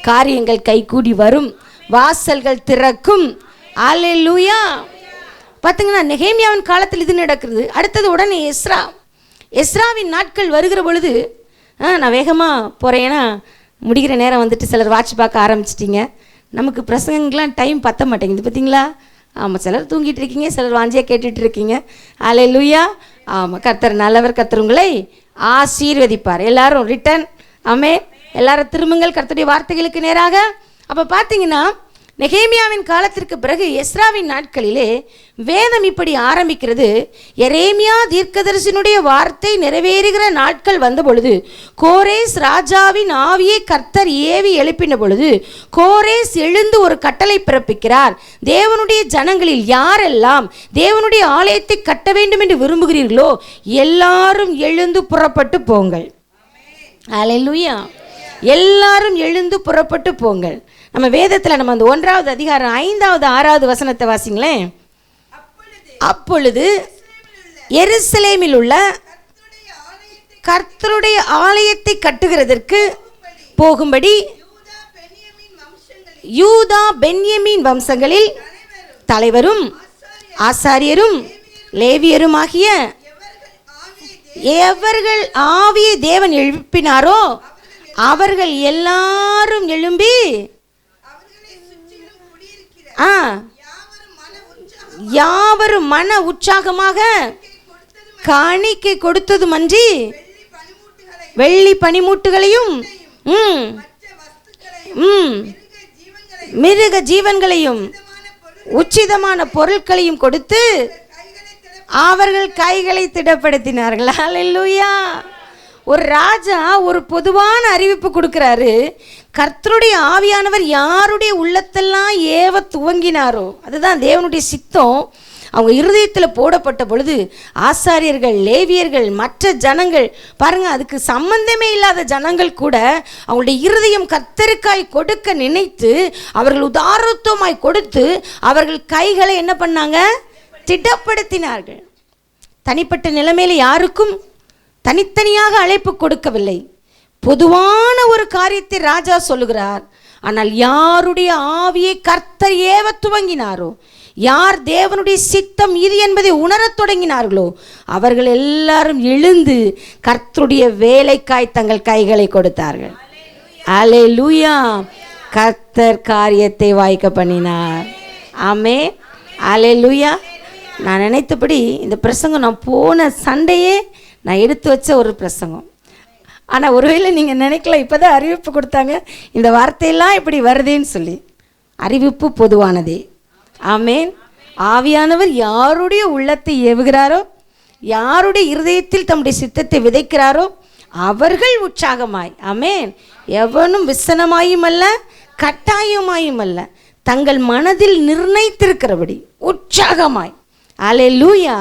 காரியங்கள் கைகூடி வரும், வாசல்கள் திறக்கும். அல்லேலூயா. பார்த்தீங்கன்னா, நெகேமியாவின் காலத்தில் இது நடக்கிறது. அடுத்தது உடனே எஸ்ராவின் நாட்கள் வருகிற பொழுது, நான் வேகமாக போகிறேன், ஏன்னா முடிகிற நேரம் வந்துட்டு சிலர் வாட்ச் பார்க்க ஆரம்பிச்சிட்டிங்க. நமக்கு பிரசங்கங்கெலாம் டைம் பத்த மாட்டேங்குது, பார்த்தீங்களா? ஆமாம், சிலர் தூங்கிட்டு இருக்கீங்க, சிலர் வாஞ்சியாக கேட்டுட்டு இருக்கீங்க. அல்லேலூயா. ஆமாம், கர்த்தர் நல்லவர், கர்த்தர் உங்களை ஆசீர்வதிப்பார். எல்லாரும் ரிட்டன் ஆமென். எல்லாரும் திரும்புங்கள் கர்த்தருடைய வார்த்தைகளுக்கு நேராக. அப்போ பார்த்தீங்கன்னா, நெகேமியாவின் காலத்திற்கு பிறகு எஸ்ராவின் நாட்களிலே வேதம் இப்படி ஆரம்பிக்கிறது. எரேமியா தீர்க்கதரிசியினுடைய வார்த்தை நிறைவேறுகிற நாட்கள் வந்த பொழுது கோரேஸ் ராஜாவின் ஆவியை கர்த்தர் ஏவி எழுப்பின பொழுது கோரேஸ் எழுந்து ஒரு கட்டளை பிறப்பிக்கிறார். தேவனுடைய ஜனங்களில் யாரெல்லாம் தேவனுடைய ஆலயத்தை கட்ட வேண்டும் என்று விரும்புகிறீர்களோ எல்லாரும் எழுந்து புறப்பட்டு போங்கள். அல்லேலூயா. எல்லாரும் எழுந்து புறப்பட்டு போங்கள். நம்ம வேதத்தில் நம்ம அந்த 1வது அதிகாரம் 5வது 6வது வசனத்தை வாசிங்களேன். அப்பொழுது எருசலேமில் உள்ள கர்த்தருடைய ஆலயத்தை கட்டுகிறதற்கு போகும்படி யூதா பென்யமீன் வம்சங்களில் தலைவரும் ஆசாரியரும் லேவியருமாகிய எவர்கள் ஆவியை தேவன் எழுப்பினாரோ அவர்கள் எல்லாரும் எழும்பி யாவரும் மன உற்சாகமாக காணிக்கை கொடுத்ததுமன்றி வெள்ளி பனிமூட்டுகளையும் மிருக ஜீவன்களையும் உச்சிதமான பொருட்களையும் கொடுத்து அவர்கள் கைகளை திடப்படுத்தினார்கள். அல்லேலூயா. ஒரு ராஜா ஒரு பொதுவான அறிவிப்பு கொடுக்கிறாரு. கர்த்தருடைய ஆவியானவர் யாருடைய உள்ளத்தெல்லாம் ஏவ துவங்கினாரோ, அதுதான் தேவனுடைய சித்தம், அவங்க இருதயத்தில் போடப்பட்ட பொழுது ஆசாரியர்கள், லேவியர்கள், மற்ற ஜனங்கள், பாருங்க, அதுக்கு சம்பந்தமே இல்லாத ஜனங்கள் கூட அவங்களுடைய இருதயம் கர்த்தருக்காய் கொடுக்க நினைத்து அவர்கள் உதாரத்துவமாய் கொடுத்து அவர்கள் கைகளை என்ன பண்ணாங்க? திடப்படுத்தினார்கள். தனிப்பட்ட நிலைமையில யாருக்கும் தனித்தனியாக அழைப்பு கொடுக்கவில்லை. பொதுவான ஒரு காரியத்தை ராஜா சொல்லுகிறார். ஆனால் யாருடைய ஆவியை கர்த்தர் ஏவ துவங்கினாரோ, யார் தேவனுடைய சித்தம் இது என்பதை உணரத் தொடங்கினார்களோ அவர்கள் எல்லாரும் எழுந்து கர்த்தருடைய வேலைக்காய் தங்கள் கைகளை கொடுத்தார்கள். அல்லேலூயா. கர்த்தர் காரியத்தை வாய்க்க பண்ணினார். ஆமென். அல்லேலூயா. நான் நினைத்தபடி இந்த பிரசங்கம் நான் போன சண்டையே நான் எடுத்து வச்ச ஒரு பிரசங்கம். ஆனால் ஒருவேளை நீங்கள் நினைக்கல, இப்போ தான் அறிவிப்பு கொடுத்தாங்க இந்த வார்த்தையெல்லாம் இப்படி வருதுன்னு சொல்லி. அறிவிப்பு பொதுவானதே. ஆமென். ஆவியானவர் யாருடைய உள்ளத்தை ஏவுகிறாரோ, யாருடைய இருதயத்தில் தம்முடைய சித்தத்தை விதைக்கிறாரோ அவர்கள் உற்சாகமாய், ஆமென், எவனும் விசனமாயும் அல்ல கட்டாயமாயும் அல்ல, தங்கள் மனதில் நிர்ணயித்திருக்கிறபடி உற்சாகமாய். அல்லேலூயா.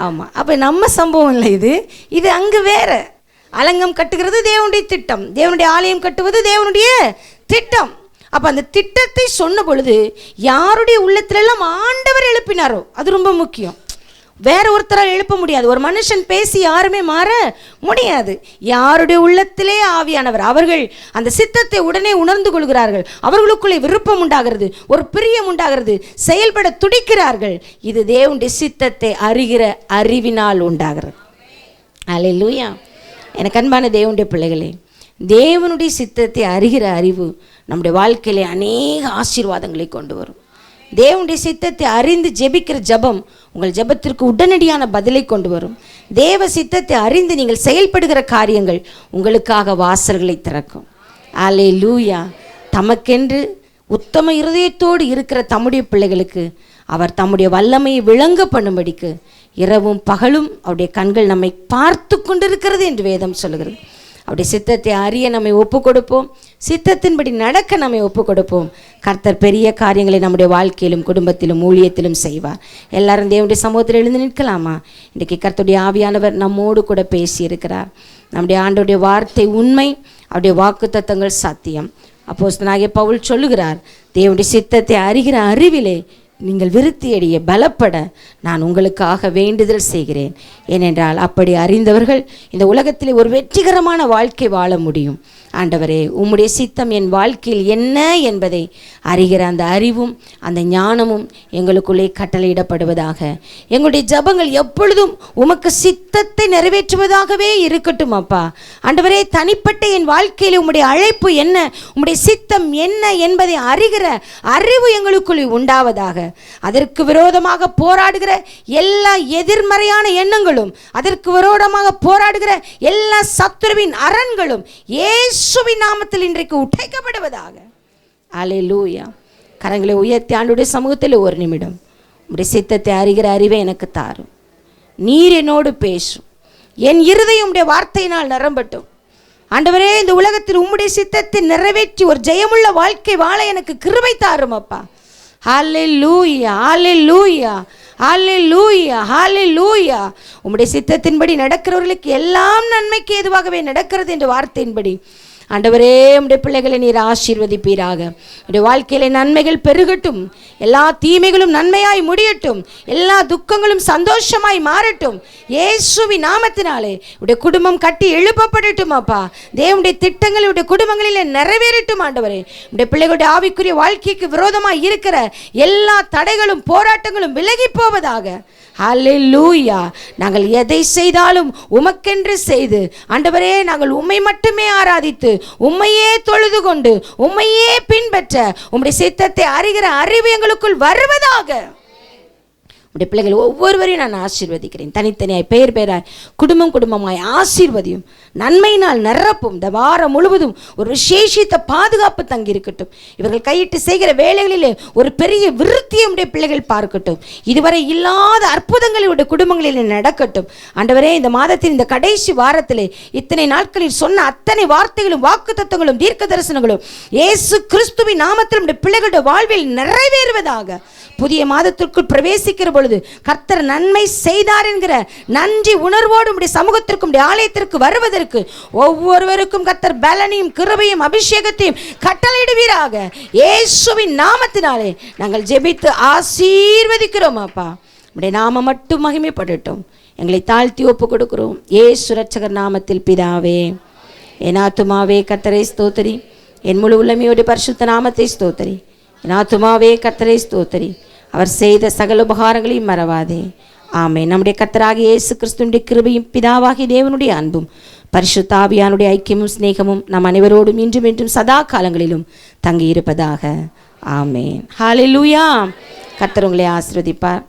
ஆமாம். அப்போ நம்ம சம்பவம் இல்லை இது, இது அங்கே வேற. அலங்கம் கட்டுகிறது தேவனுடைய திட்டம், தேவனுடைய ஆலயம் கட்டுவது தேவனுடைய திட்டம். அப்போ அந்த திட்டத்தை சொன்ன பொழுது யாருடைய உள்ளத்திலெல்லாம் ஆண்டவர் எழுப்பினாரோ, அது ரொம்ப முக்கியம். வேற ஒருத்தரால் எழுப்ப முடியாது. ஒரு மனுஷன் பேசி யாருமே மாற முடியாது. யாருடைய உள்ளத்திலே ஆவியானவர், அவர்கள் அந்த சித்தத்தை உடனே உணர்ந்து கொள்கிறார்கள். அவர்களுக்குள்ளே விருப்பம் உண்டாகிறது, ஒரு பிரியம் உண்டாகிறது, செயல்பட துடிக்கிறார்கள். இது தேவனுடைய சித்தத்தை அறிகிற அறிவினால் உண்டாகிறது. அல்லேலூயா. எனக்கு அன்பான தேவனுடைய பிள்ளைகளே, தேவனுடைய சித்தத்தை அறிகிற அறிவு நம்முடைய வாழ்க்கையிலே அநேக ஆசீர்வாதங்களை கொண்டு வரும். தேவனுடைய சித்தத்தை அறிந்து ஜெபிக்கிற ஜெபம் உங்கள் ஜெபத்திற்கு உடனடியான பதிலை கொண்டு வரும். தேவ சித்தத்தை அறிந்து நீங்கள் செயல்படுகிற காரியங்கள் உங்களுக்காக வாசல்களை திறக்கும். அல்லேலூயா. தமக்கென்று உத்தம இருதயத்தோடு இருக்கிற தம்முடைய பிள்ளைகளுக்கு அவர் தம்முடைய வல்லமையை விளங்க பண்ணும்படிக்கு இரவும் பகலும் அவருடைய கண்கள் நம்மை பார்த்து கொண்டிருக்கிறது என்று வேதம் சொல்லுகிறது. அவருடைய சித்தத்தை அறிய நம்மை ஒப்பு கொடுப்போம், சித்தத்தின்படி நடக்க நம்மை ஒப்பு கொடுப்போம். கர்த்தர் பெரிய காரியங்களை நம்முடைய வாழ்க்கையிலும் குடும்பத்திலும் ஊழியத்திலும் செய்வார். எல்லாரும் தேவனுடைய சமூகத்தில் எழுந்து நிற்கலாமா? இன்றைக்கு கர்த்தருடைய ஆவியானவர் நம்மோடு கூட பேசியிருக்கிறார். நம்முடைய ஆண்டவருடைய வார்த்தை உண்மை, அவருடைய வாக்குத்தத்தங்கள் சத்தியம். அப்போஸ்தலனாகிய பவுல் சொல்லுகிறார், தேவனுடைய சித்தத்தை அறிகிற அறிவிலே நீங்கள் விருத்தியடைய பலப்பட நான் உங்களுக்காக வேண்டுதல் செய்கிறேன். ஏனென்றால் அப்படி அறிந்தவர்கள் இந்த உலகத்திலே ஒரு வெற்றிகரமான வாழ்க்கை வாழ முடியும். ஆண்டவரே, உம்முடைய சித்தம் என் வாழ்க்கையில் என்ன என்பதை அறிகிற அந்த அறிவும் அந்த ஞானமும் எங்களுக்குள்ளே கட்டளையிடப்படுவதாக. எங்களுடைய ஜபங்கள் எப்பொழுதும் உமக்கு சித்தத்தை நிறைவேற்றுவதாகவே இருக்கட்டும் அப்பா. ஆண்டவரே, தனிப்பட்ட என் வாழ்க்கையில் உம்முடைய அழைப்பு என்ன, உம்முடைய சித்தம் என்ன என்பதை அறிகிற அறிவு எங்களுக்குள்ளே உண்டாவதாக. அதற்கு விரோதமாக போராடுகிற எல்லா எதிர்மறையான எண்ணங்களும், அதற்கு விரோதமாக போராடுகிற எல்லா சத்துருவின் அரண்களும் இயேசுவின் நாமத்தில் இன்றைக்கு உடைக்கப்படுவதாக. அல்லேலூயா. கரங்களை உயர்த்தி ஆண்டவருடைய சமூகத்தில் ஒரு நிமிடம் உம்முடைய சித்தத்தை அறிகிற அறிவை எனக்கு தாரும். நீர் என்னோடு பேசும், என் இருதயம் உம்முடைய வார்த்தையினால் நிரம்பட்டும். ஆண்டவரே, இந்த உலகத்தில் உம்முடைய சித்தத்தை நிறைவேற்றி ஒரு ஜெயமுள்ள வாழ்க்கை வாழ எனக்கு கிருபை தாரும் அப்பா. ஹல்லேலூயா, ஹல்லேலூயா, ஹல்லேலூயா, ஹல்லேலூயா. உம்முடைய சித்தத்தின்படி நடக்கிறவர்களுக்கு எல்லாம் நன்மைக்கு ஏதுவாகவே நடக்கிறது என்ற வார்த்தையின்படி ஆண்டவரே, உம்முடைய பிள்ளைகளை நீர் ஆசீர்வதிப்பீராக. உம்முடைய வாழ்க்கையில நன்மைகள் பெருகட்டும், எல்லா தீமைகளும் நன்மையாய் முடியட்டும், எல்லா துக்கங்களும் சந்தோஷமாய் மாறட்டும். இயேசுவின் நாமத்தினாலே உடைய குடும்பம் கட்டி எழுப்பப்படட்டும் அப்பா. தேவனுடைய திட்டங்கள் உடைய குடும்பங்களிலே நிறைவேறட்டும் ஆண்டவரே. உடைய பிள்ளைகளுடைய ஆவிக்குரிய வாழ்க்கைக்கு விரோதமாய் இருக்கிற எல்லா தடைகளும் போராட்டங்களும் விலகி போவதாக. ஹல்லேலூயா. நாங்கள் எதை செய்தாலும் உமக்கென்று செய்து ஆண்டவரே, நாங்கள் உம்மை மட்டுமே ஆராதித்து உம்மையே தொழுது கொண்டு உம்மையே பின்பற்ற உம்முடைய சித்தத்தை அறிகிற அறிவு எங்களுக்குள் வருவதாக. உடைய பிள்ளைகள் ஒவ்வொருவரையும் நான் ஆசீர்வதிக்கிறேன். தனித்தனியாய் பெயர் பெயராய் குடும்பம் குடும்பமாய் ஆசீர்வதியும், நன்மையினால் நிரப்பும். இந்த வாரம் முழுவதும் ஒரு விசேஷித்த பாதுகாப்பு தங்கி இருக்கட்டும். இவர்கள் கையிட்டு செய்கிற வேலைகளிலே ஒரு பெரிய விருத்தியை உடைய பிள்ளைகள் பார்க்கட்டும். இதுவரை இல்லாத அற்புதங்கள் உடைய குடும்பங்களில் நடக்கட்டும். ஆண்டவரே, இந்த மாதத்தின் இந்த கடைசி வாரத்திலே இத்தனை நாட்களில் சொன்ன அத்தனை வார்த்தைகளும் வாக்குத்தத்தங்களும் தீர்க்க தரிசனங்களும் இயேசு கிறிஸ்துவின் நாமத்தில் உடைய பிள்ளைகளுடைய வாழ்வில் நிறைவேறுவதாக. புதிய மாதத்திற்குள் பிரவேசிக்கிற பொழுது கர்த்தர் நன்மை செய்தார் என்கிற நன்றி உணர்வோடு உம்முடைய சமூகத்திற்கும் உம்முடைய ஆலயத்திற்கு வருவதற்கு ஒவ்வொருவருக்கும் கர்த்தர் பலனையும் கிருபையும் அபிஷேகத்தையும் கட்டளையிடுவீராக. இயேசுவின் நாமத்தினாலே நாங்கள் ஜெபித்து ஆசீர்வதிக்கிறோம் அப்பா. உம்முடைய நாமம் மட்டும் மகிமைப்படட்டும். எங்களை தாழ்த்தி ஒப்பு கொடுக்கிறோம் இயேசு இரட்சகர் நாமத்தில் பிதாவே. என் ஆத்துமாவே கர்த்தரை ஸ்தோத்திரி, என் முழு உள்ளமையோடு பரிசுத்த நாமத்தை ஸ்தோத்திரி. என் ஆத்துமாவே கர்த்தரை ஸ்தோத்திரி, அவர் செய்த சகல உபகாரங்களையும் மறவாதே. ஆமென். நம்முடைய கர்த்தராகிய இயேசு கிறிஸ்துவினுடைய கிருபையும் பிதாவாகிய தேவனுடைய அன்பும் பரிசுத்த ஆவியானுடைய ஐக்கியமும் சிநேகமும் நம் அனைவரோடும் இன்றும் என்றும் சதா காலங்களிலும் தங்கி இருப்பதாக. ஆமென். ஹல்லேலூயா. கர்த்தர் உங்களை ஆசீர்வதிப்பார்.